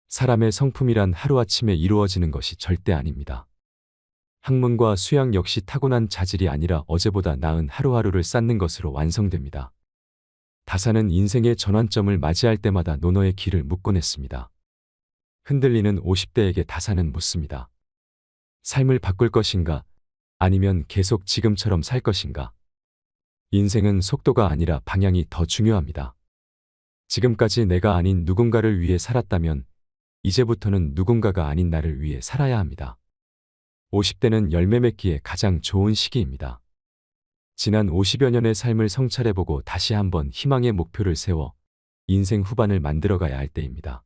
사람의 성품이란 하루아침에 이루어지는 것이 절대 아닙니다. 학문과 수양 역시 타고난 자질이 아니라 어제보다 나은 하루하루를 쌓는 것으로 완성됩니다. 다산은 인생의 전환점을 맞이할 때마다 논어의 길을 묻곤 했습니다. 흔들리는 50대에게 다산은 묻습니다. 삶을 바꿀 것인가? 아니면 계속 지금처럼 살 것인가? 인생은 속도가 아니라 방향이 더 중요합니다. 지금까지 내가 아닌 누군가를 위해 살았다면 이제부터는 누군가가 아닌 나를 위해 살아야 합니다. 50대는 열매 맺기에 가장 좋은 시기입니다. 지난 50여 년의 삶을 성찰해보고 다시 한번 희망의 목표를 세워 인생 후반을 만들어가야 할 때입니다.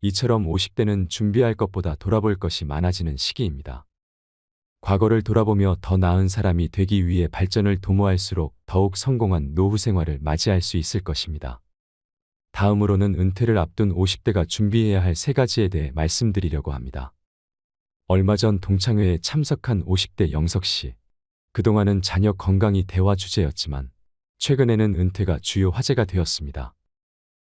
이처럼 50대는 준비할 것보다 돌아볼 것이 많아지는 시기입니다. 과거를 돌아보며 더 나은 사람이 되기 위해 발전을 도모할수록 더욱 성공한 노후 생활을 맞이할 수 있을 것입니다. 다음으로는 은퇴를 앞둔 50대가 준비해야 할 3가지에 대해 말씀드리려고 합니다. 얼마 전 동창회에 참석한 50대 영석 씨. 그동안은 자녀 건강이 대화 주제였지만 최근에는 은퇴가 주요 화제가 되었습니다.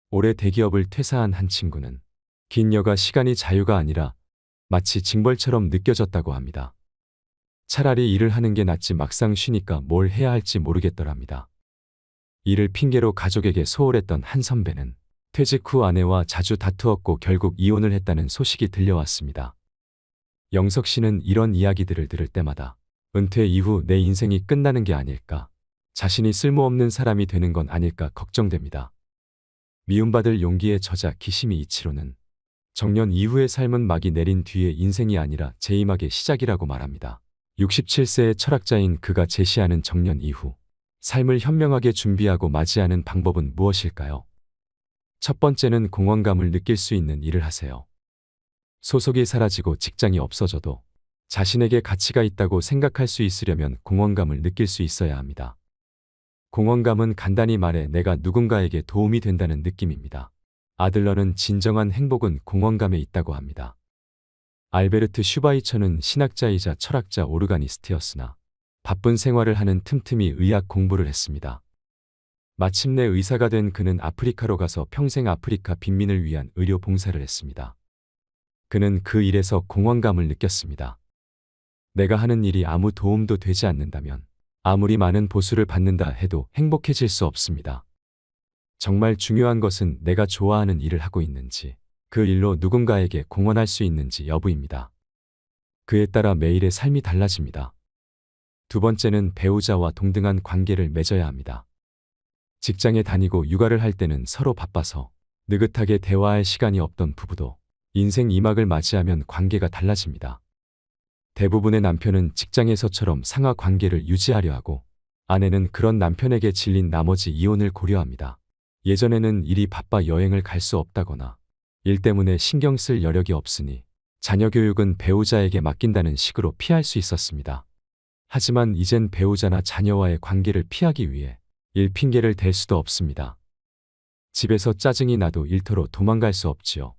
올해 대기업을 퇴사한 한 친구는 긴 여가 시간이 자유가 아니라 마치 징벌처럼 느껴졌다고 합니다. 차라리 일을 하는 게 낫지 막상 쉬니까 뭘 해야 할지 모르겠더랍니다. 이를 핑계로 가족에게 소홀했던 한 선배는 퇴직 후 아내와 자주 다투었고 결국 이혼을 했다는 소식이 들려왔습니다. 영석 씨는 이런 이야기들을 들을 때마다 은퇴 이후 내 인생이 끝나는 게 아닐까, 자신이 쓸모없는 사람이 되는 건 아닐까 걱정됩니다. 미움받을 용기의 저자 기시미 이치로는 정년 이후의 삶은 막이 내린 뒤의 인생이 아니라 재임하게 시작이라고 말합니다. 67세의 철학자인 그가 제시하는 정년 이후 삶을 현명하게 준비하고 맞이하는 방법은 무엇일까요? 첫 번째는 공허감을 느낄 수 있는 일을 하세요. 소속이 사라지고 직장이 없어져도 자신에게 가치가 있다고 생각할 수 있으려면 공허감을 느낄 수 있어야 합니다. 공허감은 간단히 말해 내가 누군가에게 도움이 된다는 느낌입니다. 아들러는 진정한 행복은 공허감에 있다고 합니다. 알베르트 슈바이처는 신학자이자 철학자 오르가니스트였으나 바쁜 생활을 하는 틈틈이 의학 공부를 했습니다. 마침내 의사가 된 그는 아프리카로 가서 평생 아프리카 빈민을 위한 의료 봉사를 했습니다. 그는 그 일에서 공허감을 느꼈습니다. 내가 하는 일이 아무 도움도 되지 않는다면 아무리 많은 보수를 받는다 해도 행복해질 수 없습니다. 정말 중요한 것은 내가 좋아하는 일을 하고 있는지, 그 일로 누군가에게 공헌할 수 있는지 여부입니다. 그에 따라 매일의 삶이 달라집니다. 두 번째는 배우자와 동등한 관계를 맺어야 합니다. 직장에 다니고 육아를 할 때는 서로 바빠서 느긋하게 대화할 시간이 없던 부부도 인생 2막을 맞이하면 관계가 달라집니다. 대부분의 남편은 직장에서처럼 상하 관계를 유지하려 하고 아내는 그런 남편에게 질린 나머지 이혼을 고려합니다. 예전에는 일이 바빠 여행을 갈 수 없다거나 일 때문에 신경 쓸 여력이 없으니 자녀 교육은 배우자에게 맡긴다는 식으로 피할 수 있었습니다. 하지만 이젠 배우자나 자녀와의 관계를 피하기 위해 일 핑계를 댈 수도 없습니다. 집에서 짜증이 나도 일터로 도망갈 수 없지요.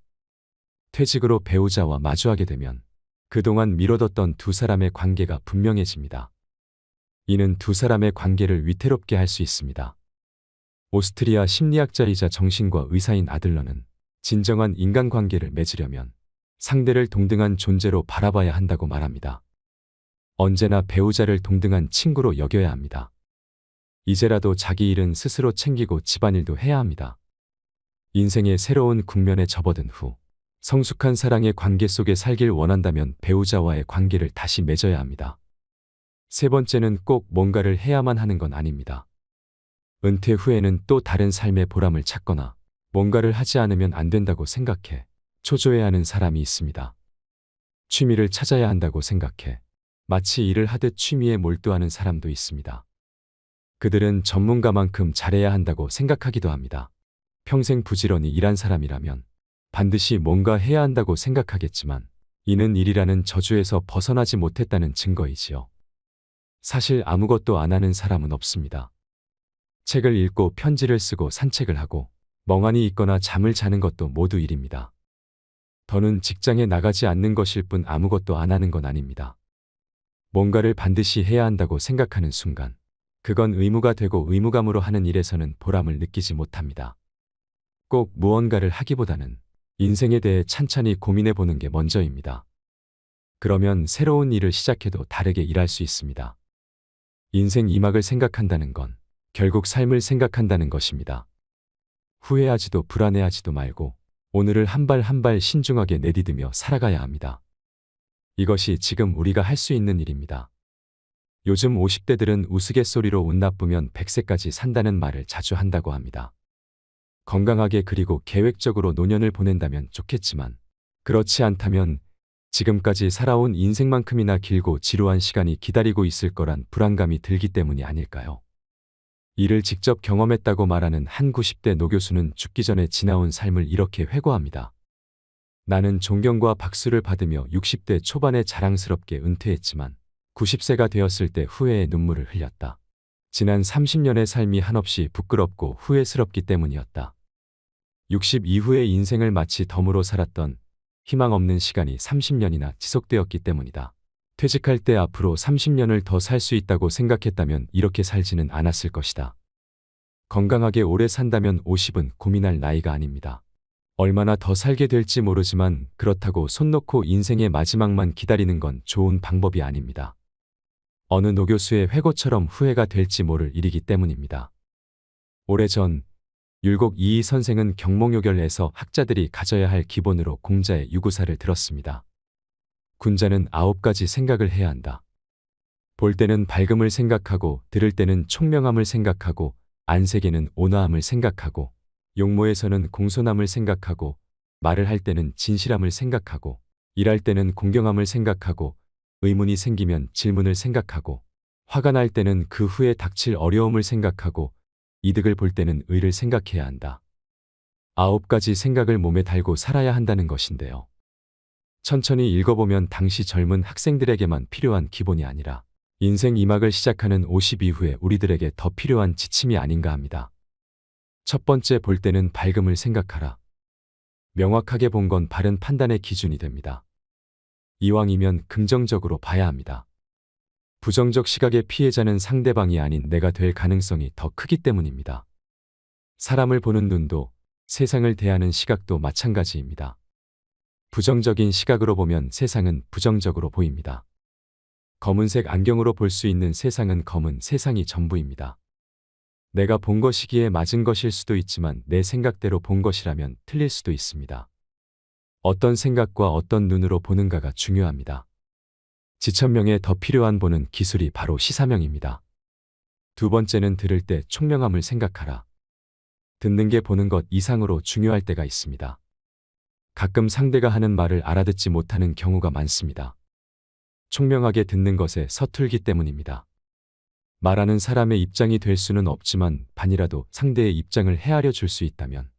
퇴직으로 배우자와 마주하게 되면 그동안 미뤄뒀던 두 사람의 관계가 분명해집니다. 이는 두 사람의 관계를 위태롭게 할 수 있습니다. 오스트리아 심리학자이자 정신과 의사인 아들러는 진정한 인간관계를 맺으려면 상대를 동등한 존재로 바라봐야 한다고 말합니다. 언제나 배우자를 동등한 친구로 여겨야 합니다. 이제라도 자기 일은 스스로 챙기고 집안일도 해야 합니다. 인생의 새로운 국면에 접어든 후 성숙한 사랑의 관계 속에 살길 원한다면 배우자와의 관계를 다시 맺어야 합니다. 세 번째는 꼭 뭔가를 해야만 하는 건 아닙니다. 은퇴 후에는 또 다른 삶의 보람을 찾거나 뭔가를 하지 않으면 안 된다고 생각해 초조해하는 사람이 있습니다. 취미를 찾아야 한다고 생각해 마치 일을 하듯 취미에 몰두하는 사람도 있습니다. 그들은 전문가만큼 잘해야 한다고 생각하기도 합니다. 평생 부지런히 일한 사람이라면 반드시 뭔가 해야 한다고 생각하겠지만 이는 일이라는 저주에서 벗어나지 못했다는 증거이지요. 사실 아무것도 안 하는 사람은 없습니다. 책을 읽고 편지를 쓰고 산책을 하고 멍하니 있거나 잠을 자는 것도 모두 일입니다. 더는 직장에 나가지 않는 것일 뿐 아무것도 안 하는 건 아닙니다. 뭔가를 반드시 해야 한다고 생각하는 순간 그건 의무가 되고 의무감으로 하는 일에서는 보람을 느끼지 못합니다. 꼭 무언가를 하기보다는 인생에 대해 찬찬히 고민해 보는 게 먼저입니다. 그러면 새로운 일을 시작해도 다르게 일할 수 있습니다. 인생 2막을 생각한다는 건 결국 삶을 생각한다는 것입니다. 후회하지도 불안해하지도 말고 오늘을 한 발 한 발 신중하게 내디디며 살아가야 합니다. 이것이 지금 우리가 할 수 있는 일입니다. 요즘 50대들은 우스갯소리로 운 나쁘면 100세까지 산다는 말을 자주 한다고 합니다. 건강하게 그리고 계획적으로 노년을 보낸다면 좋겠지만 그렇지 않다면 지금까지 살아온 인생만큼이나 길고 지루한 시간이 기다리고 있을 거란 불안감이 들기 때문이 아닐까요? 이를 직접 경험했다고 말하는 한 90대 노교수는 죽기 전에 지나온 삶을 이렇게 회고합니다. 나는 존경과 박수를 받으며 60대 초반에 자랑스럽게 은퇴했지만 90세가 되었을 때 후회의 눈물을 흘렸다. 지난 30년의 삶이 한없이 부끄럽고 후회스럽기 때문이었다. 60 이후의 인생을 마치 덤으로 살았던 희망 없는 시간이 30년이나 지속되었기 때문이다. 퇴직할 때 앞으로 30년을 더 살 수 있다고 생각했다면 이렇게 살지는 않았을 것이다. 건강하게 오래 산다면 50은 고민할 나이가 아닙니다. 얼마나 더 살게 될지 모르지만 그렇다고 손 놓고 인생의 마지막만 기다리는 건 좋은 방법이 아닙니다. 어느 노교수의 회고처럼 후회가 될지 모를 일이기 때문입니다. 오래전 율곡 이이 선생은 경몽요결에서 학자들이 가져야 할 기본으로 공자의 유구사를 들었습니다. 군자는 9가지 생각을 해야 한다. 볼 때는 밝음을 생각하고 들을 때는 총명함을 생각하고 안색에는 온화함을 생각하고 용모에서는 공손함을 생각하고 말을 할 때는 진실함을 생각하고 일할 때는 공경함을 생각하고 의문이 생기면 질문을 생각하고 화가 날 때는 그 후에 닥칠 어려움을 생각하고 이득을 볼 때는 의를 생각해야 한다. 9가지 생각을 몸에 달고 살아야 한다는 것인데요. 천천히 읽어보면 당시 젊은 학생들에게만 필요한 기본이 아니라 인생 2막을 시작하는 50 이후에 우리들에게 더 필요한 지침이 아닌가 합니다. 첫 번째, 볼 때는 밝음을 생각하라. 명확하게 본 건 바른 판단의 기준이 됩니다. 이왕이면 긍정적으로 봐야 합니다. 부정적 시각의 피해자는 상대방이 아닌 내가 될 가능성이 더 크기 때문입니다. 사람을 보는 눈도 세상을 대하는 시각도 마찬가지입니다. 부정적인 시각으로 보면 세상은 부정적으로 보입니다. 검은색 안경으로 볼 수 있는 세상은 검은 세상이 전부입니다. 내가 본 것이기에 맞은 것일 수도 있지만 내 생각대로 본 것이라면 틀릴 수도 있습니다. 어떤 생각과 어떤 눈으로 보는가가 중요합니다. 지천명에 더 필요한 보는 기술이 바로 시사명입니다. 두 번째는 들을 때 총명함을 생각하라. 듣는 게 보는 것 이상으로 중요할 때가 있습니다. 가끔 상대가 하는 말을 알아듣지 못하는 경우가 많습니다. 총명하게 듣는 것에 서툴기 때문입니다. 말하는 사람의 입장이 될 수는 없지만 반이라도 상대의 입장을 헤아려 줄 수 있다면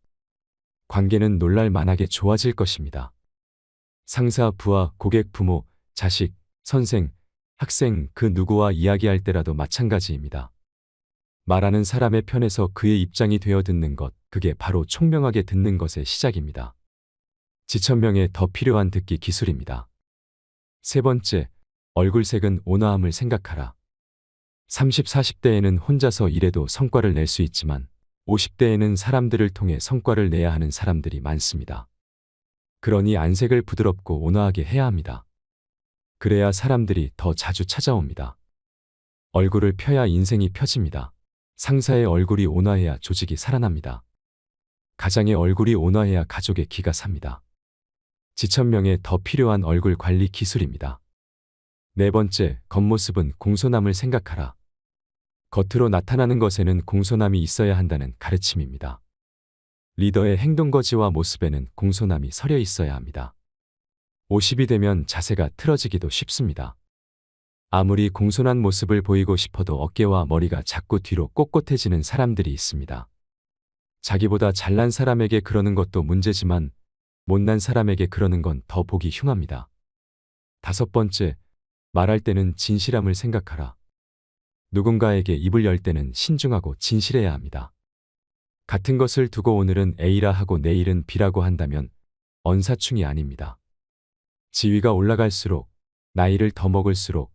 관계는 놀랄 만하게 좋아질 것입니다. 상사, 부하, 고객, 부모, 자식, 선생, 학생 그 누구와 이야기할 때라도 마찬가지입니다. 말하는 사람의 편에서 그의 입장이 되어 듣는 것, 그게 바로 총명하게 듣는 것의 시작입니다. 지천명에 더 필요한 듣기 기술입니다. 세 번째, 얼굴색은 온화함을 생각하라. 30, 40대에는 혼자서 일해도 성과를 낼 수 있지만 50대에는 사람들을 통해 성과를 내야 하는 사람들이 많습니다. 그러니 안색을 부드럽고 온화하게 해야 합니다. 그래야 사람들이 더 자주 찾아옵니다. 얼굴을 펴야 인생이 펴집니다. 상사의 얼굴이 온화해야 조직이 살아납니다. 가장의 얼굴이 온화해야 가족의 기가 삽니다. 지천명에 더 필요한 얼굴 관리 기술입니다. 네 번째, 겉모습은 공손함을 생각하라. 겉으로 나타나는 것에는 공손함이 있어야 한다는 가르침입니다. 리더의 행동거지와 모습에는 공손함이 서려 있어야 합니다. 50이 되면 자세가 틀어지기도 쉽습니다. 아무리 공손한 모습을 보이고 싶어도 어깨와 머리가 자꾸 뒤로 꼿꼿해지는 사람들이 있습니다. 자기보다 잘난 사람에게 그러는 것도 문제지만 못난 사람에게 그러는 건 더 보기 흉합니다. 다섯 번째, 말할 때는 진실함을 생각하라. 누군가에게 입을 열 때는 신중하고 진실해야 합니다. 같은 것을 두고 오늘은 A라 하고 내일은 B라고 한다면 언사충이 아닙니다. 지위가 올라갈수록 나이를 더 먹을수록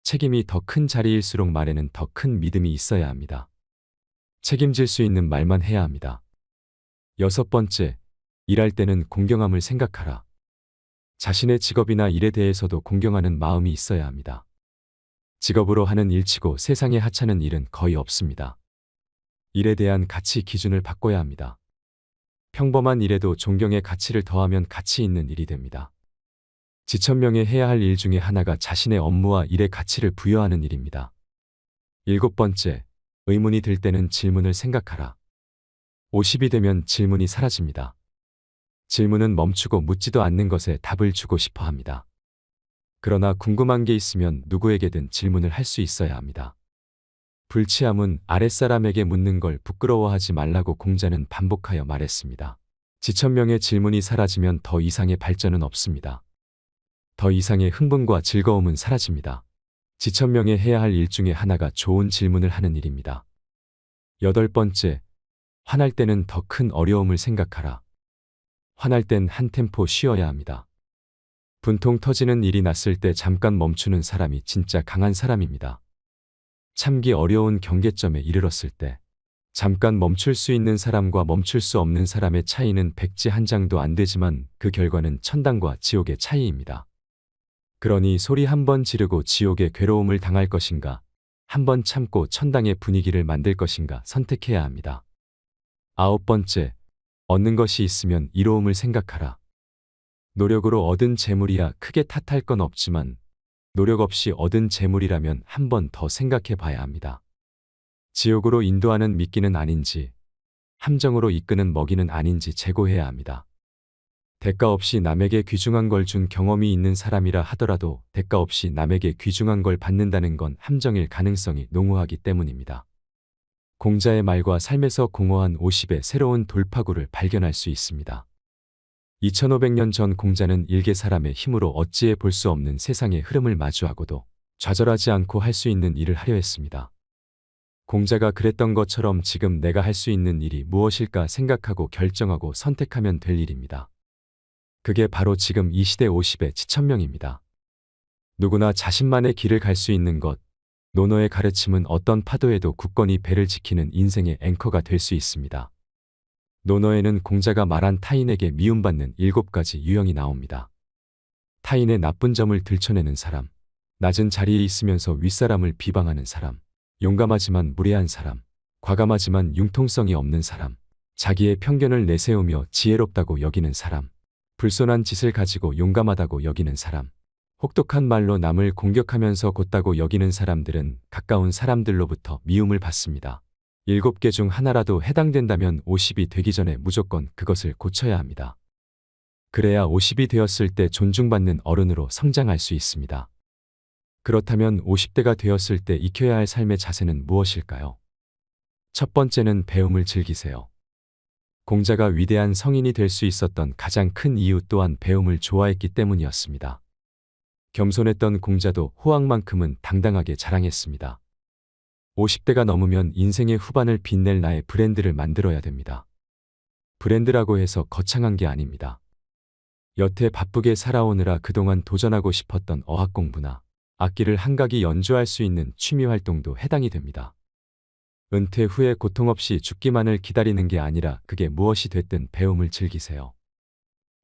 책임이 더 큰 자리일수록 말에는 더 큰 믿음이 있어야 합니다. 책임질 수 있는 말만 해야 합니다. 6번째, 일할 때는 공경함을 생각하라. 자신의 직업이나 일에 대해서도 공경하는 마음이 있어야 합니다. 직업으로 하는 일치고 세상에 하찮은 일은 거의 없습니다. 일에 대한 가치 기준을 바꿔야 합니다. 평범한 일에도 존경의 가치를 더하면 가치 있는 일이 됩니다. 지천명에 해야 할 일 중에 하나가 자신의 업무와 일의 가치를 부여하는 일입니다. 7번째, 의문이 들 때는 질문을 생각하라. 50이 되면 질문이 사라집니다. 질문은 멈추고 묻지도 않는 것에 답을 주고 싶어 합니다. 그러나 궁금한 게 있으면 누구에게든 질문을 할 수 있어야 합니다. 불치함은 아랫사람에게 묻는 걸 부끄러워하지 말라고 공자는 반복하여 말했습니다. 지천명의 질문이 사라지면 더 이상의 발전은 없습니다. 더 이상의 흥분과 즐거움은 사라집니다. 지천명에 해야 할 일 중에 하나가 좋은 질문을 하는 일입니다. 8번째, 화날 때는 더 큰 어려움을 생각하라. 화날 땐 한 템포 쉬어야 합니다. 분통 터지는 일이 났을 때 잠깐 멈추는 사람이 진짜 강한 사람입니다. 참기 어려운 경계점에 이르렀을 때 잠깐 멈출 수 있는 사람과 멈출 수 없는 사람의 차이는 백지 한 장도 안 되지만 그 결과는 천당과 지옥의 차이입니다. 그러니 소리 한 번 지르고 지옥의 괴로움을 당할 것인가, 한 번 참고 천당의 분위기를 만들 것인가 선택해야 합니다. 9번째, 얻는 것이 있으면 이로움을 생각하라. 노력으로 얻은 재물이야 크게 탓할 건 없지만 노력 없이 얻은 재물이라면 한 번 더 생각해 봐야 합니다. 지옥으로 인도하는 미끼는 아닌지, 함정으로 이끄는 먹이는 아닌지 재고해야 합니다. 대가 없이 남에게 귀중한 걸 준 경험이 있는 사람이라 하더라도 대가 없이 남에게 귀중한 걸 받는다는 건 함정일 가능성이 농후하기 때문입니다. 공자의 말과 삶에서 공허한 50의 새로운 돌파구를 발견할 수 있습니다. 2500년 전 공자는 일개 사람의 힘으로 어찌해 볼 수 없는 세상의 흐름을 마주하고도 좌절하지 않고 할 수 있는 일을 하려 했습니다. 공자가 그랬던 것처럼 지금 내가 할 수 있는 일이 무엇일까 생각하고 결정하고 선택하면 될 일입니다. 그게 바로 지금 이 시대 50의 지천명입니다. 누구나 자신만의 길을 갈 수 있는 것, 노노의 가르침은 어떤 파도에도 굳건히 배를 지키는 인생의 앵커가 될 수 있습니다. 노노에는 공자가 말한 타인에게 미움받는 7가지 유형이 나옵니다. 타인의 나쁜 점을 들춰내는 사람, 낮은 자리에 있으면서 윗사람을 비방하는 사람, 용감하지만 무례한 사람, 과감하지만 융통성이 없는 사람, 자기의 편견을 내세우며 지혜롭다고 여기는 사람, 불손한 짓을 가지고 용감하다고 여기는 사람, 혹독한 말로 남을 공격하면서 곧다고 여기는 사람들은 가까운 사람들로부터 미움을 받습니다. 7개 중 하나라도 해당된다면 50이 되기 전에 무조건 그것을 고쳐야 합니다. 그래야 50이 되었을 때 존중받는 어른으로 성장할 수 있습니다. 그렇다면 50대가 되었을 때 익혀야 할 삶의 자세는 무엇일까요? 첫 번째는 배움을 즐기세요. 공자가 위대한 성인이 될 수 있었던 가장 큰 이유 또한 배움을 좋아했기 때문이었습니다. 겸손했던 공자도 호황만큼은 당당하게 자랑했습니다. 50대가 넘으면 인생의 후반을 빛낼 나의 브랜드를 만들어야 됩니다. 브랜드라고 해서 거창한 게 아닙니다. 여태 바쁘게 살아오느라 그동안 도전하고 싶었던 어학 공부나 악기를 한각이 연주할 수 있는 취미 활동도 해당이 됩니다. 은퇴 후에 고통 없이 죽기만을 기다리는 게 아니라 그게 무엇이 됐든 배움을 즐기세요.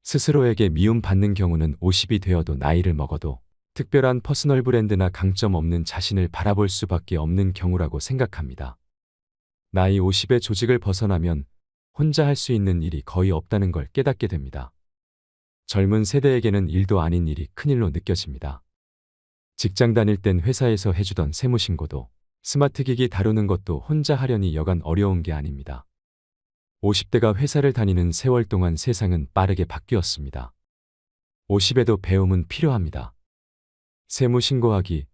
스스로에게 미움받는 경우는 50이 되어도 나이를 먹어도 특별한 퍼스널 브랜드나 강점 없는 자신을 바라볼 수밖에 없는 경우라고 생각합니다. 나이 50의 조직을 벗어나면 혼자 할 수 있는 일이 거의 없다는 걸 깨닫게 됩니다. 젊은 세대에게는 일도 아닌 일이 큰일로 느껴집니다. 직장 다닐 땐 회사에서 해주던 세무신고도 스마트 기기 다루는 것도 혼자 하려니 여간 어려운 게 아닙니다. 50대가 회사를 다니는 세월 동안 세상은 빠르게 바뀌었습니다. 50에도 배움은 필요합니다. 세무 신고하기,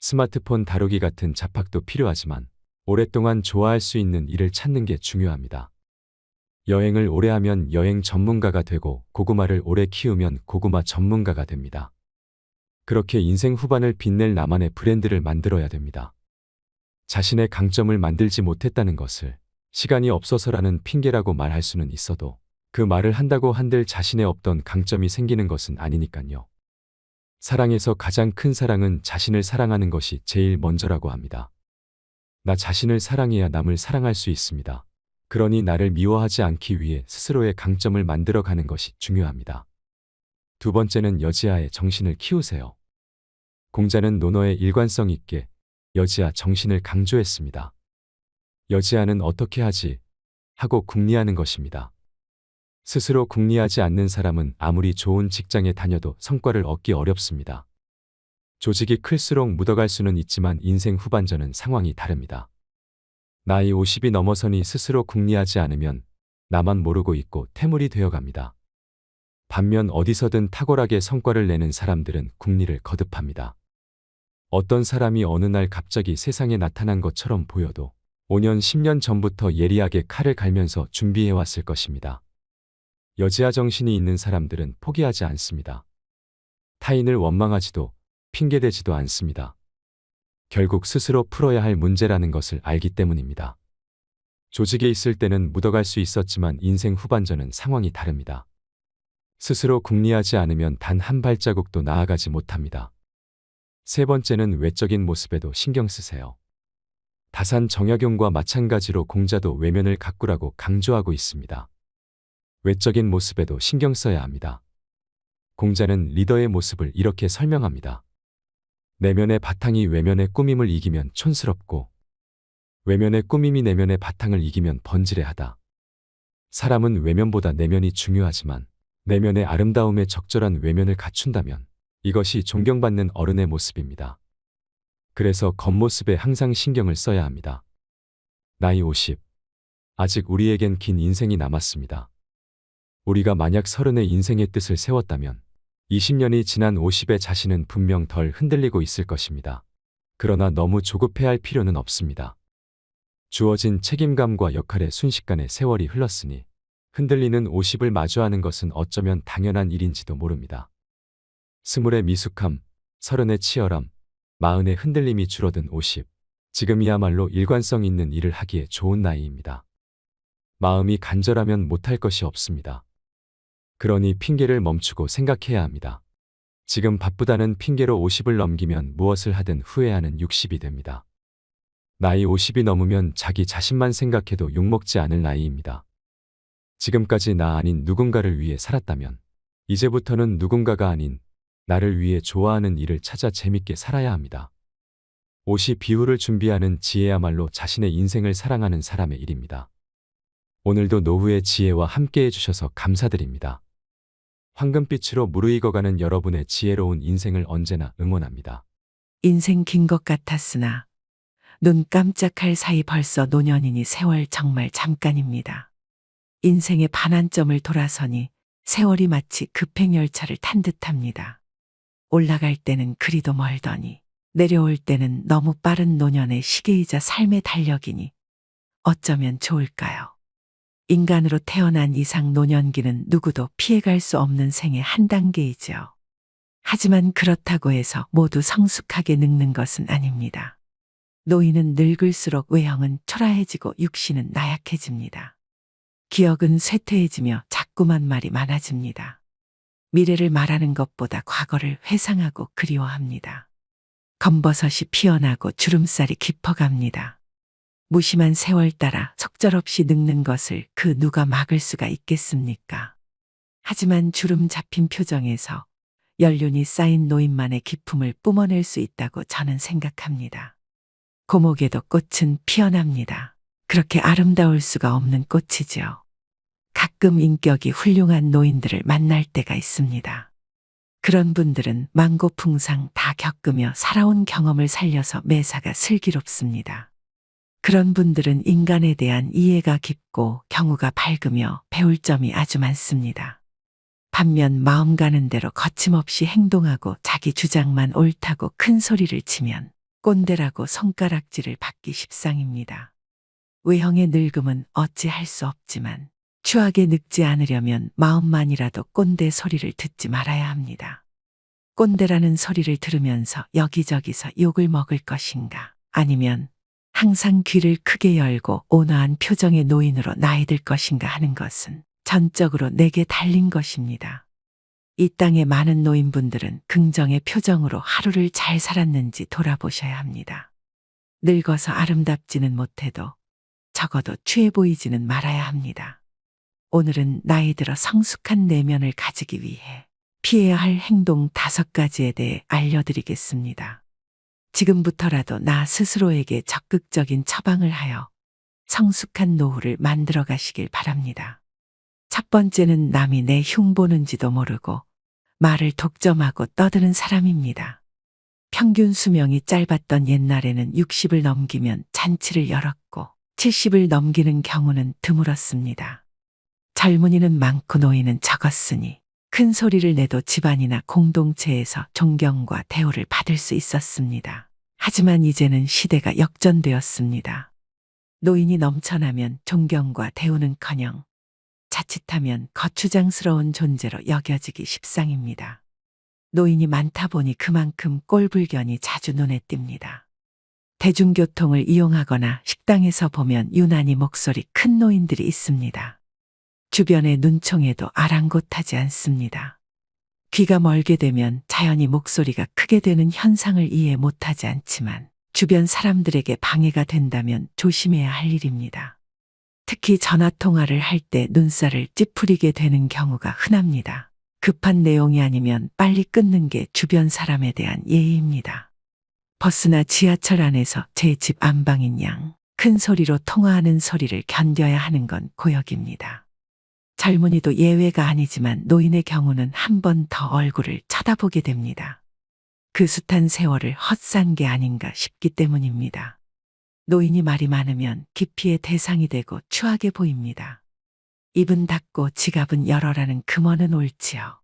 스마트폰 다루기 같은 잡학도 필요하지만 오랫동안 좋아할 수 있는 일을 찾는 게 중요합니다. 여행을 오래 하면 여행 전문가가 되고 고구마를 오래 키우면 고구마 전문가가 됩니다. 그렇게 인생 후반을 빛낼 나만의 브랜드를 만들어야 됩니다. 자신의 강점을 만들지 못했다는 것을 시간이 없어서라는 핑계라고 말할 수는 있어도 그 말을 한다고 한들 자신의 없던 강점이 생기는 것은 아니니까요. 사랑에서 가장 큰 사랑은 자신을 사랑하는 것이 제일 먼저라고 합니다. 나 자신을 사랑해야 남을 사랑할 수 있습니다. 그러니 나를 미워하지 않기 위해 스스로의 강점을 만들어가는 것이 중요합니다. 두 번째는 여지아의 정신을 키우세요. 공자는 논어의 일관성 있게 여지아 정신을 강조했습니다. 여지아는 어떻게 하지? 하고 궁리하는 것입니다. 스스로 궁리하지 않는 사람은 아무리 좋은 직장에 다녀도 성과를 얻기 어렵습니다. 조직이 클수록 묻어갈 수는 있지만 인생 후반전은 상황이 다릅니다. 나이 50이 넘어서니 스스로 궁리하지 않으면 나만 모르고 있고 태물이 되어갑니다. 반면 어디서든 탁월하게 성과를 내는 사람들은 궁리를 거듭합니다. 어떤 사람이 어느 날 갑자기 세상에 나타난 것처럼 보여도 5년, 10년 전부터 예리하게 칼을 갈면서 준비해왔을 것입니다. 여지아 정신이 있는 사람들은 포기하지 않습니다. 타인을 원망하지도 핑계대지도 않습니다. 결국 스스로 풀어야 할 문제라는 것을 알기 때문입니다. 조직에 있을 때는 묻어갈 수 있었지만 인생 후반전은 상황이 다릅니다. 스스로 궁리하지 않으면 단 한 발자국도 나아가지 못합니다. 세 번째는 외적인 모습에도 신경 쓰세요. 다산 정약용과 마찬가지로 공자도 외면을 가꾸라고 강조하고 있습니다. 외적인 모습에도 신경 써야 합니다. 공자는 리더의 모습을 이렇게 설명합니다. 내면의 바탕이 외면의 꾸밈을 이기면 촌스럽고 외면의 꾸밈이 내면의 바탕을 이기면 번지레하다. 사람은 외면보다 내면이 중요하지만 내면의 아름다움에 적절한 외면을 갖춘다면 이것이 존경받는 어른의 모습입니다. 그래서 겉모습에 항상 신경을 써야 합니다. 나이 50. 아직 우리에겐 긴 인생이 남았습니다. 우리가 만약 30의 인생의 뜻을 세웠다면 20년이 지난 50의 자신은 분명 덜 흔들리고 있을 것입니다. 그러나 너무 조급해할 필요는 없습니다. 주어진 책임감과 역할에 순식간에 세월이 흘렀으니 흔들리는 50을 마주하는 것은 어쩌면 당연한 일인지도 모릅니다. 20의 미숙함, 30의 치열함, 40의 흔들림이 줄어든 50. 지금이야말로 일관성 있는 일을 하기에 좋은 나이입니다. 마음이 간절하면 못할 것이 없습니다. 그러니 핑계를 멈추고 생각해야 합니다. 지금 바쁘다는 핑계로 50을 넘기면 무엇을 하든 후회하는 60이 됩니다. 나이 50이 넘으면 자기 자신만 생각해도 욕먹지 않을 나이입니다. 지금까지 나 아닌 누군가를 위해 살았다면 이제부터는 누군가가 아닌 나를 위해 좋아하는 일을 찾아 재밌게 살아야 합니다. 50 비후를 준비하는 지혜야말로 자신의 인생을 사랑하는 사람의 일입니다. 오늘도 노후의 지혜와 함께 해주셔서 감사드립니다. 황금빛으로 무르익어가는 여러분의 지혜로운 인생을 언제나 응원합니다. 인생 긴 것 같았으나 눈 깜짝할 사이 벌써 노년이니 세월 정말 잠깐입니다. 인생의 반환점을 돌아서니 세월이 마치 급행열차를 탄 듯합니다. 올라갈 때는 그리도 멀더니 내려올 때는 너무 빠른 노년의 시계이자 삶의 달력이니 어쩌면 좋을까요? 인간으로 태어난 이상 노년기는 누구도 피해갈 수 없는 생의 한 단계이죠. 하지만 그렇다고 해서 모두 성숙하게 늙는 것은 아닙니다. 노인은 늙을수록 외형은 초라해지고 육신은 나약해집니다. 기억은 쇠퇴해지며 자꾸만 말이 많아집니다. 미래를 말하는 것보다 과거를 회상하고 그리워합니다. 검버섯이 피어나고 주름살이 깊어갑니다. 무심한 세월 따라 속절없이 늙는 것을 그 누가 막을 수가 있겠습니까? 하지만 주름 잡힌 표정에서 연륜이 쌓인 노인만의 기품을 뿜어낼 수 있다고 저는 생각합니다. 고목에도 꽃은 피어납니다. 그렇게 아름다울 수가 없는 꽃이죠. 가끔 인격이 훌륭한 노인들을 만날 때가 있습니다. 그런 분들은 만고풍상 다 겪으며 살아온 경험을 살려서 매사가 슬기롭습니다. 그런 분들은 인간에 대한 이해가 깊고 경우가 밝으며 배울 점이 아주 많습니다. 반면 마음 가는 대로 거침없이 행동하고 자기 주장만 옳다고 큰 소리를 치면 꼰대라고 손가락질을 받기 십상입니다. 외형의 늙음은 어찌할 수 없지만 추하게 늙지 않으려면 마음만이라도 꼰대 소리를 듣지 말아야 합니다. 꼰대라는 소리를 들으면서 여기저기서 욕을 먹을 것인가, 아니면 항상 귀를 크게 열고 온화한 표정의 노인으로 나이 들 것인가 하는 것은 전적으로 내게 달린 것입니다. 이 땅의 많은 노인분들은 긍정의 표정으로 하루를 잘 살았는지 돌아보셔야 합니다. 늙어서 아름답지는 못해도 적어도 취해 보이지는 말아야 합니다. 오늘은 나이 들어 성숙한 내면을 가지기 위해 피해야 할 행동 5가지에 대해 알려드리겠습니다. 지금부터라도 나 스스로에게 적극적인 처방을 하여 성숙한 노후를 만들어 가시길 바랍니다. 첫 번째는 남이 내 흉보는지도 모르고 말을 독점하고 떠드는 사람입니다. 평균 수명이 짧았던 옛날에는 60을 넘기면 잔치를 열었고 70을 넘기는 경우는 드물었습니다. 젊은이는 많고 노인은 적었으니 큰 소리를 내도 집안이나 공동체에서 존경과 대우를 받을 수 있었습니다. 하지만 이제는 시대가 역전되었습니다. 노인이 넘쳐나면 존경과 대우는커녕 자칫하면 거추장스러운 존재로 여겨지기 십상입니다. 노인이 많다 보니 그만큼 꼴불견이 자주 눈에 띕니다. 대중교통을 이용하거나 식당에서 보면 유난히 목소리 큰 노인들이 있습니다. 주변의 눈총에도 아랑곳하지 않습니다. 귀가 멀게 되면 자연히 목소리가 크게 되는 현상을 이해 못하지 않지만 주변 사람들에게 방해가 된다면 조심해야 할 일입니다. 특히 전화통화를 할 때 눈살을 찌푸리게 되는 경우가 흔합니다. 급한 내용이 아니면 빨리 끊는 게 주변 사람에 대한 예의입니다. 버스나 지하철 안에서 제 집 안방인 양 큰 소리로 통화하는 소리를 견뎌야 하는 건 고역입니다. 젊은이도 예외가 아니지만 노인의 경우는 한 번 더 얼굴을 쳐다보게 됩니다. 그 숱한 세월을 헛산 게 아닌가 싶기 때문입니다. 노인이 말이 많으면 기피의 대상이 되고 추하게 보입니다. 입은 닫고 지갑은 열어라는 금어는 옳지요.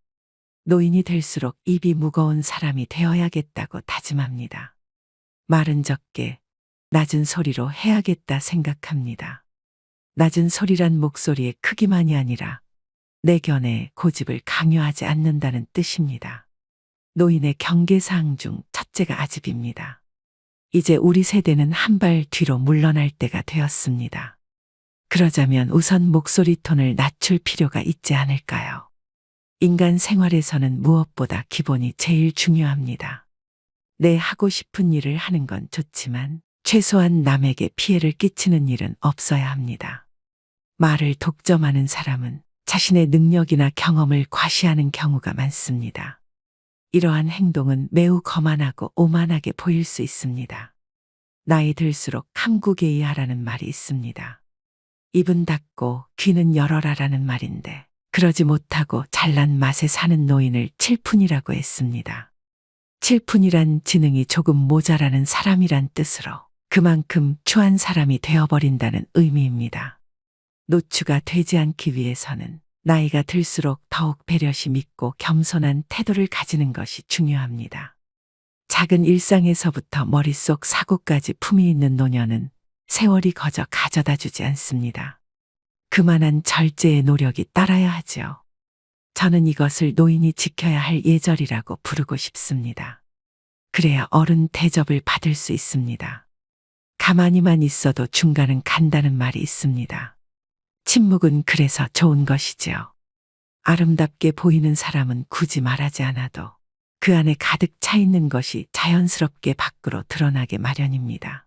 노인이 될수록 입이 무거운 사람이 되어야겠다고 다짐합니다. 말은 적게 낮은 소리로 해야겠다 생각합니다. 낮은 소리란 목소리의 크기만이 아니라 내 견해에 고집을 강요하지 않는다는 뜻입니다. 노인의 경계사항 중 첫째가 아집입니다. 이제 우리 세대는 한 발 뒤로 물러날 때가 되었습니다. 그러자면 우선 목소리 톤을 낮출 필요가 있지 않을까요? 인간 생활에서는 무엇보다 기본이 제일 중요합니다. 내 하고 싶은 일을 하는 건 좋지만 최소한 남에게 피해를 끼치는 일은 없어야 합니다. 말을 독점하는 사람은 자신의 능력이나 경험을 과시하는 경우가 많습니다. 이러한 행동은 매우 거만하고 오만하게 보일 수 있습니다. 나이 들수록 함구개의하라는 말이 있습니다. 입은 닫고 귀는 열어라라는 말인데 그러지 못하고 잘난 맛에 사는 노인을 칠푼이라고 했습니다. 칠푼이란 지능이 조금 모자라는 사람이란 뜻으로 그만큼 추한 사람이 되어버린다는 의미입니다. 노추가 되지 않기 위해서는 나이가 들수록 더욱 배려심 있고 겸손한 태도를 가지는 것이 중요합니다. 작은 일상에서부터 머릿속 사고까지 품이 있는 노년은 세월이 거저 가져다 주지 않습니다. 그만한 절제의 노력이 따라야 하지요. 저는 이것을 노인이 지켜야 할 예절이라고 부르고 싶습니다. 그래야 어른 대접을 받을 수 있습니다. 가만히만 있어도 중간은 간다는 말이 있습니다. 침묵은 그래서 좋은 것이지요. 아름답게 보이는 사람은 굳이 말하지 않아도 그 안에 가득 차 있는 것이 자연스럽게 밖으로 드러나게 마련입니다.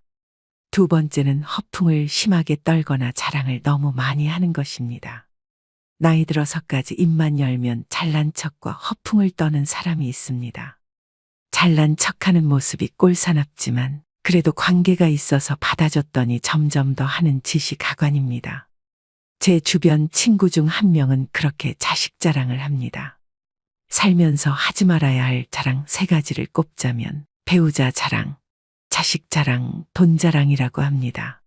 두 번째는 허풍을 심하게 떨거나 자랑을 너무 많이 하는 것입니다. 나이 들어서까지 입만 열면 잘난 척과 허풍을 떠는 사람이 있습니다. 잘난 척하는 모습이 꼴사납지만 그래도 관계가 있어서 받아줬더니 점점 더 하는 짓이 가관입니다. 제 주변 친구 중 한 명은 그렇게 자식 자랑을 합니다. 살면서 하지 말아야 할 자랑 3가지를 꼽자면 배우자 자랑, 자식 자랑, 돈 자랑이라고 합니다.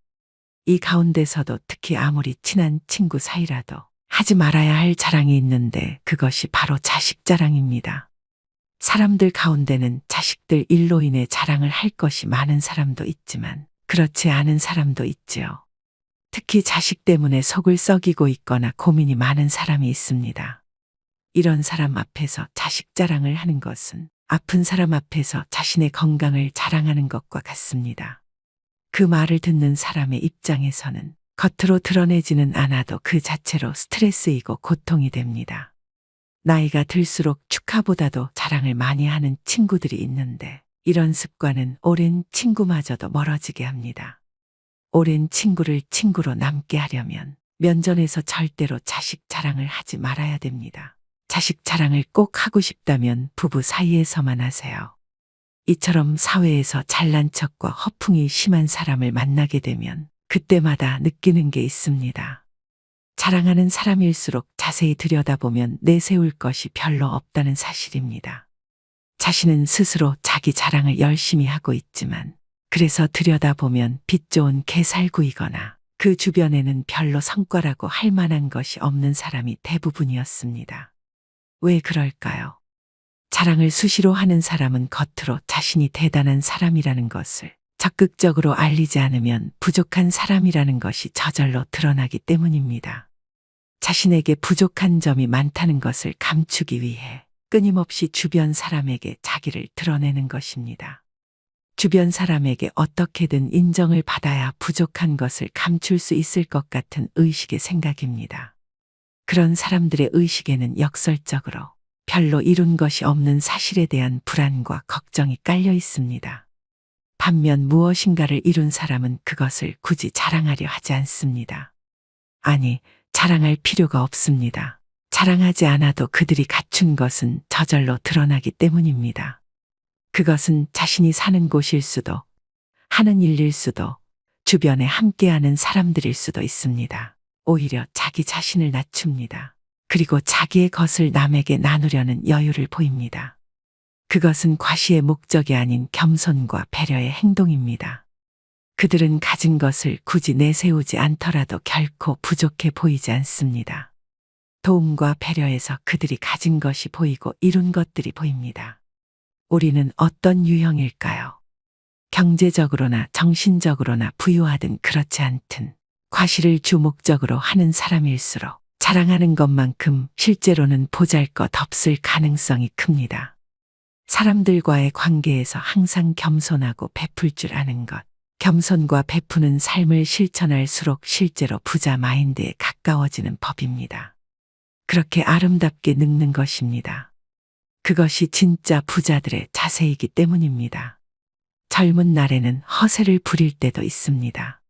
이 가운데서도 특히 아무리 친한 친구 사이라도 하지 말아야 할 자랑이 있는데 그것이 바로 자식 자랑입니다. 사람들 가운데는 자식들 일로 인해 자랑을 할 것이 많은 사람도 있지만 그렇지 않은 사람도 있지요. 특히 자식 때문에 속을 썩이고 있거나 고민이 많은 사람이 있습니다. 이런 사람 앞에서 자식 자랑을 하는 것은 아픈 사람 앞에서 자신의 건강을 자랑하는 것과 같습니다. 그 말을 듣는 사람의 입장에서는 겉으로 드러내지는 않아도 그 자체로 스트레스이고 고통이 됩니다. 나이가 들수록 축하보다도 자랑을 많이 하는 친구들이 있는데 이런 습관은 오랜 친구마저도 멀어지게 합니다. 오랜 친구를 친구로 남게 하려면 면전에서 절대로 자식 자랑을 하지 말아야 됩니다. 자식 자랑을 꼭 하고 싶다면 부부 사이에서만 하세요. 이처럼 사회에서 잘난 척과 허풍이 심한 사람을 만나게 되면 그때마다 느끼는 게 있습니다. 자랑하는 사람일수록 자세히 들여다보면 내세울 것이 별로 없다는 사실입니다. 자신은 스스로 자기 자랑을 열심히 하고 있지만 그래서 들여다보면 빛 좋은 개살구이거나 그 주변에는 별로 성과라고 할 만한 것이 없는 사람이 대부분이었습니다. 왜 그럴까요? 자랑을 수시로 하는 사람은 겉으로 자신이 대단한 사람이라는 것을 적극적으로 알리지 않으면 부족한 사람이라는 것이 저절로 드러나기 때문입니다. 자신에게 부족한 점이 많다는 것을 감추기 위해 끊임없이 주변 사람에게 자기를 드러내는 것입니다. 주변 사람에게 어떻게든 인정을 받아야 부족한 것을 감출 수 있을 것 같은 의식의 생각입니다. 그런 사람들의 의식에는 역설적으로 별로 이룬 것이 없는 사실에 대한 불안과 걱정이 깔려 있습니다. 반면 무엇인가를 이룬 사람은 그것을 굳이 자랑하려 하지 않습니다. 아니, 자랑할 필요가 없습니다. 자랑하지 않아도 그들이 갖춘 것은 저절로 드러나기 때문입니다. 그것은 자신이 사는 곳일 수도, 하는 일일 수도, 주변에 함께하는 사람들일 수도 있습니다. 오히려 자기 자신을 낮춥니다. 그리고 자기의 것을 남에게 나누려는 여유를 보입니다. 그것은 과시의 목적이 아닌 겸손과 배려의 행동입니다. 그들은 가진 것을 굳이 내세우지 않더라도 결코 부족해 보이지 않습니다. 도움과 배려에서 그들이 가진 것이 보이고 이룬 것들이 보입니다. 우리는 어떤 유형일까요? 경제적으로나 정신적으로나 부유하든 그렇지 않든 과시를 주 목적으로 하는 사람일수록 자랑하는 것만큼 실제로는 보잘것없을 가능성이 큽니다. 사람들과의 관계에서 항상 겸손하고 베풀 줄 아는 것, 겸손과 베푸는 삶을 실천할수록 실제로 부자 마인드에 가까워지는 법입니다. 그렇게 아름답게 늙는 것입니다. 그것이 진짜 부자들의 자세이기 때문입니다. 젊은 날에는 허세를 부릴 때도 있습니다.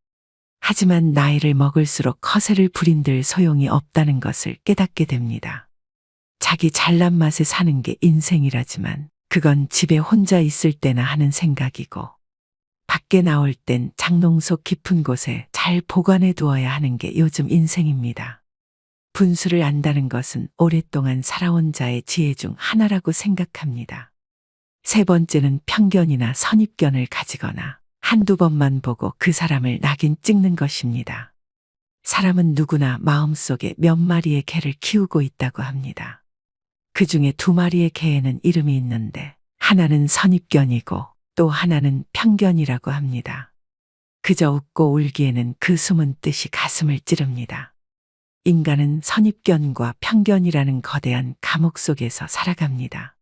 하지만 나이를 먹을수록 허세를 부린들 소용이 없다는 것을 깨닫게 됩니다. 자기 잘난 맛에 사는 게 인생이라지만 그건 집에 혼자 있을 때나 하는 생각이고 밖에 나올 땐 장롱속 깊은 곳에 잘 보관해 두어야 하는 게 요즘 인생입니다. 분수를 안다는 것은 오랫동안 살아온 자의 지혜 중 하나라고 생각합니다. 세 번째는 편견이나 선입견을 가지거나 한두 번만 보고 그 사람을 낙인 찍는 것입니다. 사람은 누구나 마음속에 몇 마리의 개를 키우고 있다고 합니다. 그 중에 두 마리의 개에는 이름이 있는데 하나는 선입견이고 또 하나는 편견이라고 합니다. 그저 웃고 울기에는 그 숨은 뜻이 가슴을 찌릅니다. 인간은 선입견과 편견이라는 거대한 감옥 속에서 살아갑니다.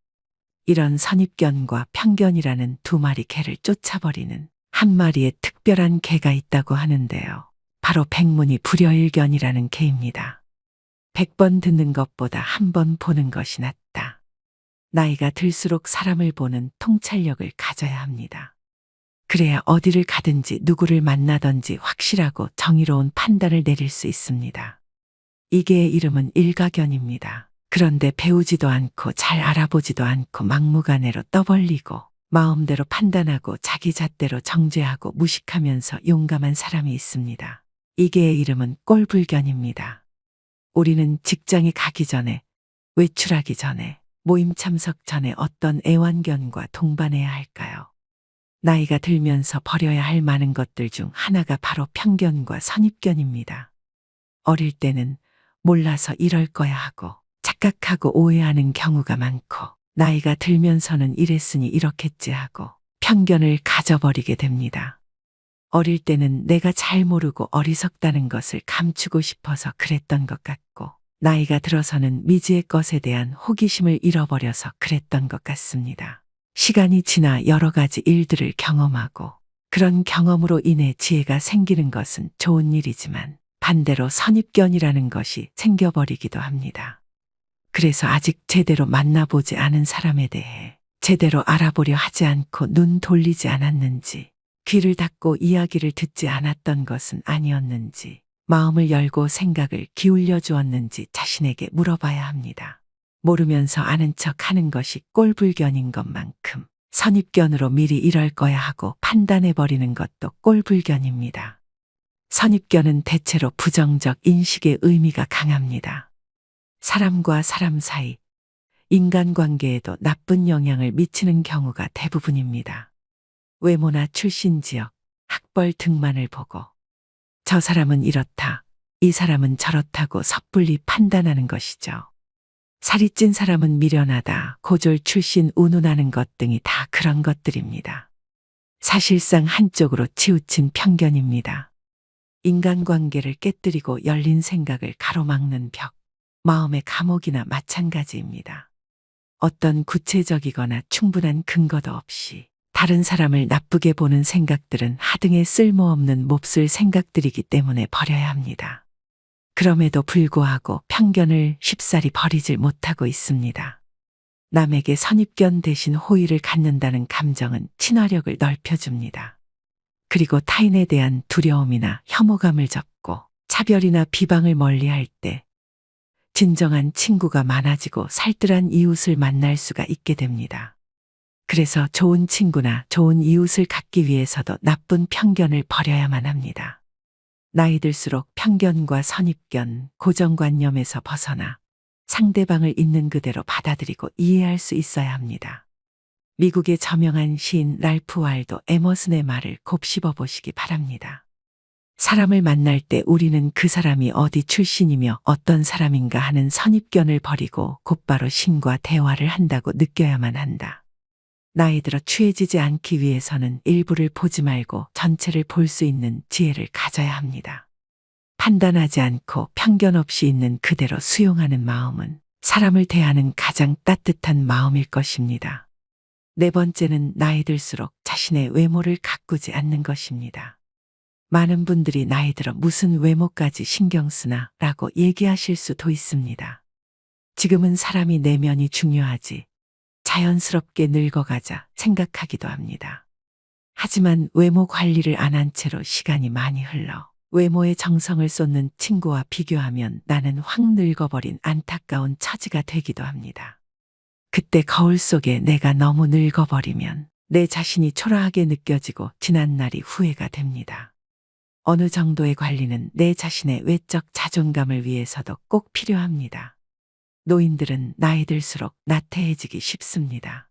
이런 선입견과 편견이라는 두 마리 개를 쫓아버리는 한 마리의 특별한 개가 있다고 하는데요. 바로 백문이 불여일견이라는 개입니다. 100번 듣는 것보다 한 번 보는 것이 낫다. 나이가 들수록 사람을 보는 통찰력을 가져야 합니다. 그래야 어디를 가든지 누구를 만나든지 확실하고 정의로운 판단을 내릴 수 있습니다. 이 개의 이름은 일가견입니다. 그런데 배우지도 않고 잘 알아보지도 않고 막무가내로 떠벌리고 마음대로 판단하고 자기 잣대로 정죄하고 무식하면서 용감한 사람이 있습니다. 이 개의 이름은 꼴불견입니다. 우리는 직장에 가기 전에, 외출하기 전에, 모임 참석 전에 어떤 애완견과 동반해야 할까요? 나이가 들면서 버려야 할 많은 것들 중 하나가 바로 편견과 선입견입니다. 어릴 때는 몰라서 이럴 거야 하고 착각하고 오해하는 경우가 많고 나이가 들면서는 이랬으니 이렇겠지 하고 편견을 가져버리게 됩니다. 어릴 때는 내가 잘 모르고 어리석다는 것을 감추고 싶어서 그랬던 것 같고 나이가 들어서는 미지의 것에 대한 호기심을 잃어버려서 그랬던 것 같습니다. 시간이 지나 여러 가지 일들을 경험하고 그런 경험으로 인해 지혜가 생기는 것은 좋은 일이지만 반대로 선입견이라는 것이 생겨버리기도 합니다. 그래서 아직 제대로 만나보지 않은 사람에 대해 제대로 알아보려 하지 않고 눈 돌리지 않았는지, 귀를 닫고 이야기를 듣지 않았던 것은 아니었는지, 마음을 열고 생각을 기울여 주었는지 자신에게 물어봐야 합니다. 모르면서 아는 척 하는 것이 꼴불견인 것만큼 선입견으로 미리 이럴 거야 하고 판단해버리는 것도 꼴불견입니다. 선입견은 대체로 부정적 인식의 의미가 강합니다. 사람과 사람 사이, 인간관계에도 나쁜 영향을 미치는 경우가 대부분입니다. 외모나 출신 지역, 학벌 등만을 보고 저 사람은 이렇다, 이 사람은 저렇다고 섣불리 판단하는 것이죠. 살이 찐 사람은 미련하다, 고졸 출신 운운하는 것 등이 다 그런 것들입니다. 사실상 한쪽으로 치우친 편견입니다. 인간관계를 깨뜨리고 열린 생각을 가로막는 벽, 마음의 감옥이나 마찬가지입니다. 어떤 구체적이거나 충분한 근거도 없이 다른 사람을 나쁘게 보는 생각들은 하등의 쓸모없는 몹쓸 생각들이기 때문에 버려야 합니다. 그럼에도 불구하고 편견을 쉽사리 버리질 못하고 있습니다. 남에게 선입견 대신 호의를 갖는다는 감정은 친화력을 넓혀줍니다. 그리고 타인에 대한 두려움이나 혐오감을 접고 차별이나 비방을 멀리할 때 진정한 친구가 많아지고 살뜰한 이웃을 만날 수가 있게 됩니다. 그래서 좋은 친구나 좋은 이웃을 갖기 위해서도 나쁜 편견을 버려야만 합니다. 나이 들수록 편견과 선입견, 고정관념에서 벗어나 상대방을 있는 그대로 받아들이고 이해할 수 있어야 합니다. 미국의 저명한 시인 랄프 waldo 에머슨의 말을 곱씹어 보시기 바랍니다. 사람을 만날 때 우리는 그 사람이 어디 출신이며 어떤 사람인가 하는 선입견을 버리고 곧바로 신과 대화를 한다고 느껴야만 한다. 나이 들어 취해지지 않기 위해서는 일부를 보지 말고 전체를 볼 수 있는 지혜를 가져야 합니다. 판단하지 않고 편견 없이 있는 그대로 수용하는 마음은 사람을 대하는 가장 따뜻한 마음일 것입니다. 네 번째는 나이 들수록 자신의 외모를 가꾸지 않는 것입니다. 많은 분들이 나이 들어 무슨 외모까지 신경 쓰나 라고 얘기하실 수도 있습니다. 지금은 사람이 내면이 중요하지 자연스럽게 늙어가자 생각하기도 합니다. 하지만 외모 관리를 안 한 채로 시간이 많이 흘러 외모에 정성을 쏟는 친구와 비교하면 나는 확 늙어버린 안타까운 처지가 되기도 합니다. 그때 거울 속에 내가 너무 늙어버리면 내 자신이 초라하게 느껴지고 지난 날이 후회가 됩니다. 어느 정도의 관리는 내 자신의 외적 자존감을 위해서도 꼭 필요합니다. 노인들은 나이 들수록 나태해지기 쉽습니다.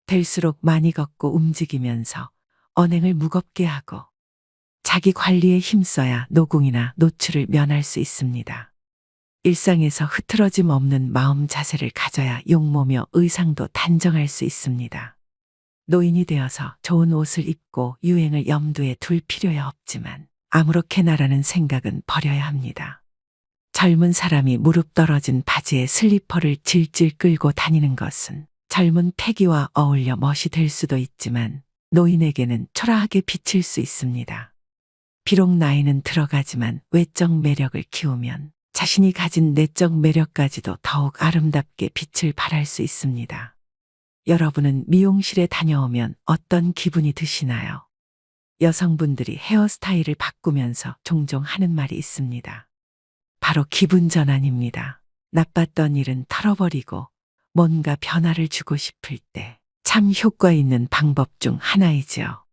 될수록 많이 걷고 움직이면서 언행을 무겁게 하고 자기 관리에 힘써야 노궁이나 노출을 면할 수 있습니다. 일상에서 흐트러짐 없는 마음 자세를 가져야 용모며 의상도 단정할 수 있습니다. 노인이 되어서 좋은 옷을 입고 유행을 염두에 둘 필요야 없지만 아무렇게나라는 생각은 버려야 합니다. 젊은 사람이 무릎 떨어진 바지에 슬리퍼를 질질 끌고 다니는 것은 젊은 패기와 어울려 멋이 될 수도 있지만 노인에게는 초라하게 비칠 수 있습니다. 비록 나이는 들어가지만 외적 매력을 키우면 자신이 가진 내적 매력까지도 더욱 아름답게 빛을 발할 수 있습니다. 여러분은 미용실에 다녀오면 어떤 기분이 드시나요? 여성분들이 헤어스타일을 바꾸면서 종종 하는 말이 있습니다. 바로 기분 전환입니다. 나빴던 일은 털어버리고 뭔가 변화를 주고 싶을 때 참 효과 있는 방법 중 하나이지요.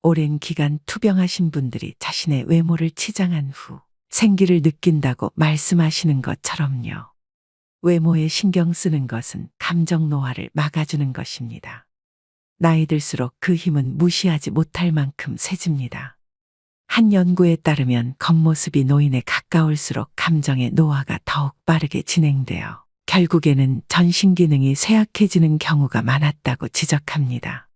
오랜 기간 투병하신 분들이 자신의 외모를 치장한 후 생기를 느낀다고 말씀하시는 것처럼요. 외모에 신경 쓰는 것은 감정 노화를 막아주는 것입니다. 나이 들수록 그 힘은 무시하지 못할 만큼 세집니다. 한 연구에 따르면 겉모습이 노인에 가까울수록 감정의 노화가 더욱 빠르게 진행되어 결국에는 전신 기능이 쇠약해지는 경우가 많았다고 지적합니다.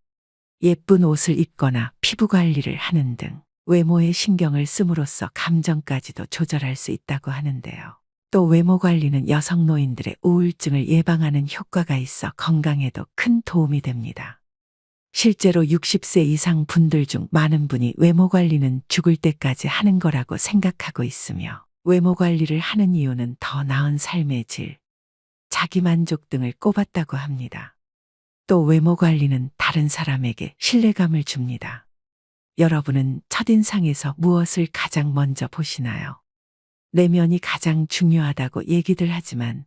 예쁜 옷을 입거나 피부 관리를 하는 등 외모에 신경을 씀으로써 감정까지도 조절할 수 있다고 하는데요. 또 외모 관리는 여성 노인들의 우울증을 예방하는 효과가 있어 건강에도 큰 도움이 됩니다. 실제로 60세 이상 분들 중 많은 분이 외모 관리는 죽을 때까지 하는 거라고 생각하고 있으며 외모 관리를 하는 이유는 더 나은 삶의 질, 자기만족 등을 꼽았다고 합니다. 또 외모 관리는 다른 사람에게 신뢰감을 줍니다. 여러분은 첫인상에서 무엇을 가장 먼저 보시나요? 내면이 가장 중요하다고 얘기들 하지만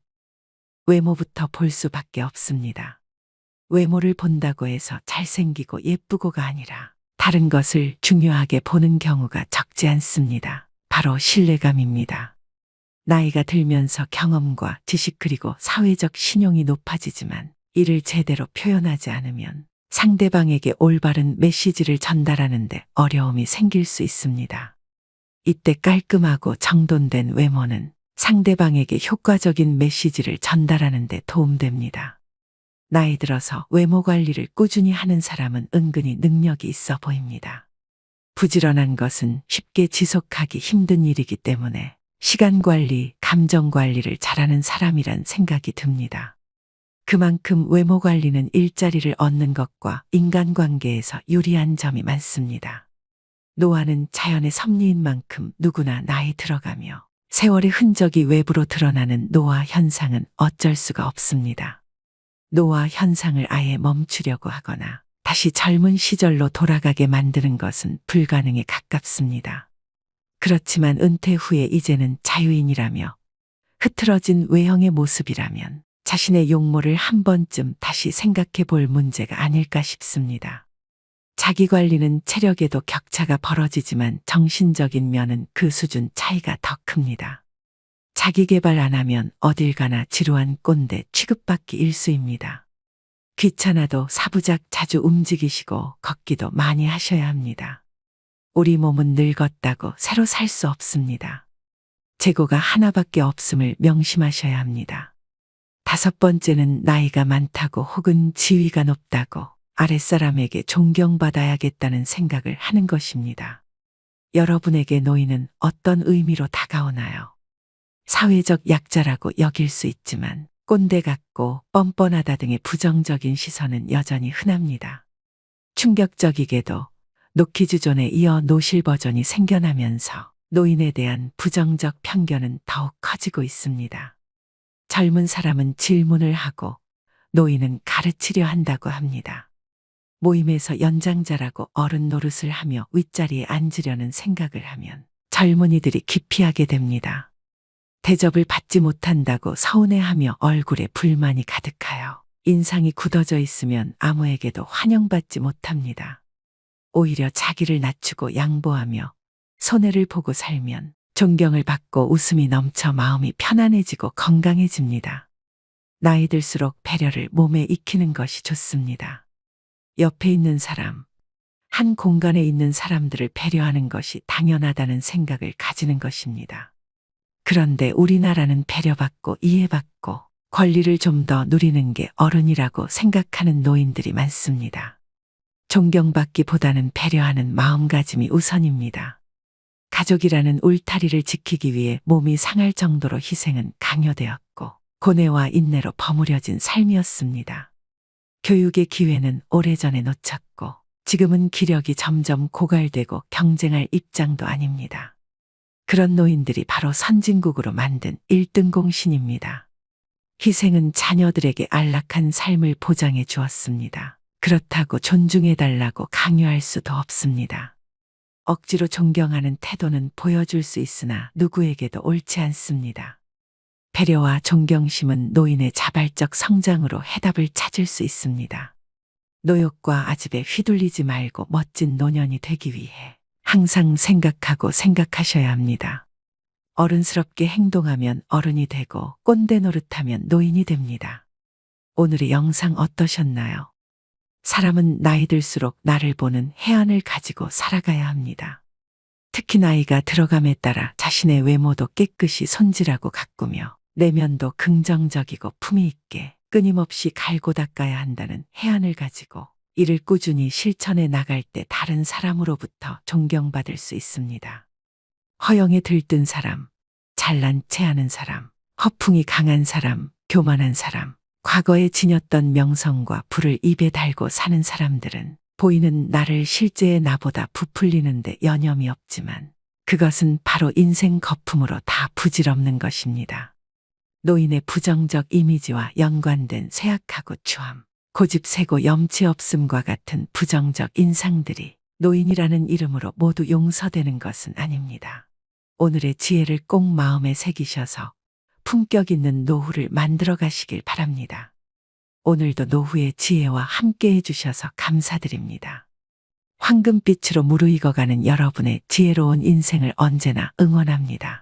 외모부터 볼 수밖에 없습니다. 외모를 본다고 해서 잘생기고 예쁘고가 아니라 다른 것을 중요하게 보는 경우가 적지 않습니다. 바로 신뢰감입니다. 나이가 들면서 경험과 지식 그리고 사회적 신용이 높아지지만 이를 제대로 표현하지 않으면 상대방에게 올바른 메시지를 전달하는데 어려움이 생길 수 있습니다. 이때 깔끔하고 정돈된 외모는 상대방에게 효과적인 메시지를 전달하는 데 도움됩니다. 나이 들어서 외모 관리를 꾸준히 하는 사람은 은근히 능력이 있어 보입니다. 부지런한 것은 쉽게 지속하기 힘든 일이기 때문에 시간 관리, 감정 관리를 잘하는 사람이란 생각이 듭니다. 그만큼 외모 관리는 일자리를 얻는 것과 인간관계에서 유리한 점이 많습니다. 노화는 자연의 섭리인 만큼 누구나 나이 들어가며 세월의 흔적이 외부로 드러나는 노화 현상은 어쩔 수가 없습니다. 노화 현상을 아예 멈추려고 하거나 다시 젊은 시절로 돌아가게 만드는 것은 불가능에 가깝습니다. 그렇지만 은퇴 후에 이제는 자유인이라며 흐트러진 외형의 모습이라면 자신의 용모를 한 번쯤 다시 생각해 볼 문제가 아닐까 싶습니다. 자기 관리는 체력에도 격차가 벌어지지만 정신적인 면은 그 수준 차이가 더 큽니다. 자기 개발 안 하면 어딜 가나 지루한 꼰대 취급받기 일쑤입니다. 귀찮아도 사부작 자주 움직이시고 걷기도 많이 하셔야 합니다. 우리 몸은 늙었다고 새로 살 수 없습니다. 재고가 하나밖에 없음을 명심하셔야 합니다. 5번째는 나이가 많다고 혹은 지위가 높다고 아랫사람에게 존경받아야겠다는 생각을 하는 것입니다. 여러분에게 노인은 어떤 의미로 다가오나요? 사회적 약자라고 여길 수 있지만 꼰대 같고 뻔뻔하다 등의 부정적인 시선은 여전히 흔합니다. 충격적이게도 노키즈존에 이어 노실 버전이 생겨나면서 노인에 대한 부정적 편견은 더욱 커지고 있습니다. 젊은 사람은 질문을 하고 노인은 가르치려 한다고 합니다. 모임에서 연장자라고 어른 노릇을 하며 윗자리에 앉으려는 생각을 하면 젊은이들이 기피하게 됩니다. 대접을 받지 못한다고 서운해하며 얼굴에 불만이 가득하여 인상이 굳어져 있으면 아무에게도 환영받지 못합니다. 오히려 자기를 낮추고 양보하며 손해를 보고 살면 존경을 받고 웃음이 넘쳐 마음이 편안해지고 건강해집니다. 나이 들수록 배려를 몸에 익히는 것이 좋습니다. 옆에 있는 사람, 한 공간에 있는 사람들을 배려하는 것이 당연하다는 생각을 가지는 것입니다. 그런데 우리나라는 배려받고 이해받고 권리를 좀 더 누리는 게 어른이라고 생각하는 노인들이 많습니다. 존경받기보다는 배려하는 마음가짐이 우선입니다. 가족이라는 울타리를 지키기 위해 몸이 상할 정도로 희생은 강요되었고 고뇌와 인내로 버무려진 삶이었습니다. 교육의 기회는 오래전에 놓쳤고 지금은 기력이 점점 고갈되고 경쟁할 입장도 아닙니다. 그런 노인들이 바로 선진국으로 만든 1등 공신입니다. 희생은 자녀들에게 안락한 삶을 보장해 주었습니다. 그렇다고 존중해달라고 강요할 수도 없습니다. 억지로 존경하는 태도는 보여줄 수 있으나 누구에게도 옳지 않습니다. 배려와 존경심은 노인의 자발적 성장으로 해답을 찾을 수 있습니다. 노욕과 아집에 휘둘리지 말고 멋진 노년이 되기 위해 항상 생각하고 생각하셔야 합니다. 어른스럽게 행동하면 어른이 되고 꼰대 노릇하면 노인이 됩니다. 오늘의 영상 어떠셨나요? 사람은 나이 들수록 나를 보는 해안을 가지고 살아가야 합니다. 특히 나이가 들어감에 따라 자신의 외모도 깨끗이 손질하고 가꾸며 내면도 긍정적이고 품위 있게 끊임없이 갈고 닦아야 한다는 해안을 가지고 이를 꾸준히 실천해 나갈 때 다른 사람으로부터 존경받을 수 있습니다. 허영에 들뜬 사람, 잘난 체하는 사람, 허풍이 강한 사람, 교만한 사람, 과거에 지녔던 명성과 부를 입에 달고 사는 사람들은 보이는 나를 실제의 나보다 부풀리는데 여념이 없지만 그것은 바로 인생 거품으로 다 부질없는 것입니다. 노인의 부정적 이미지와 연관된 쇠약하고 추함, 고집세고 염치 없음과 같은 부정적 인상들이 노인이라는 이름으로 모두 용서되는 것은 아닙니다. 오늘의 지혜를 꼭 마음에 새기셔서 품격 있는 노후를 만들어 가시길 바랍니다. 오늘도 노후의 지혜와 함께 해주셔서 감사드립니다. 황금빛으로 무르익어가는 여러분의 지혜로운 인생을 언제나 응원합니다.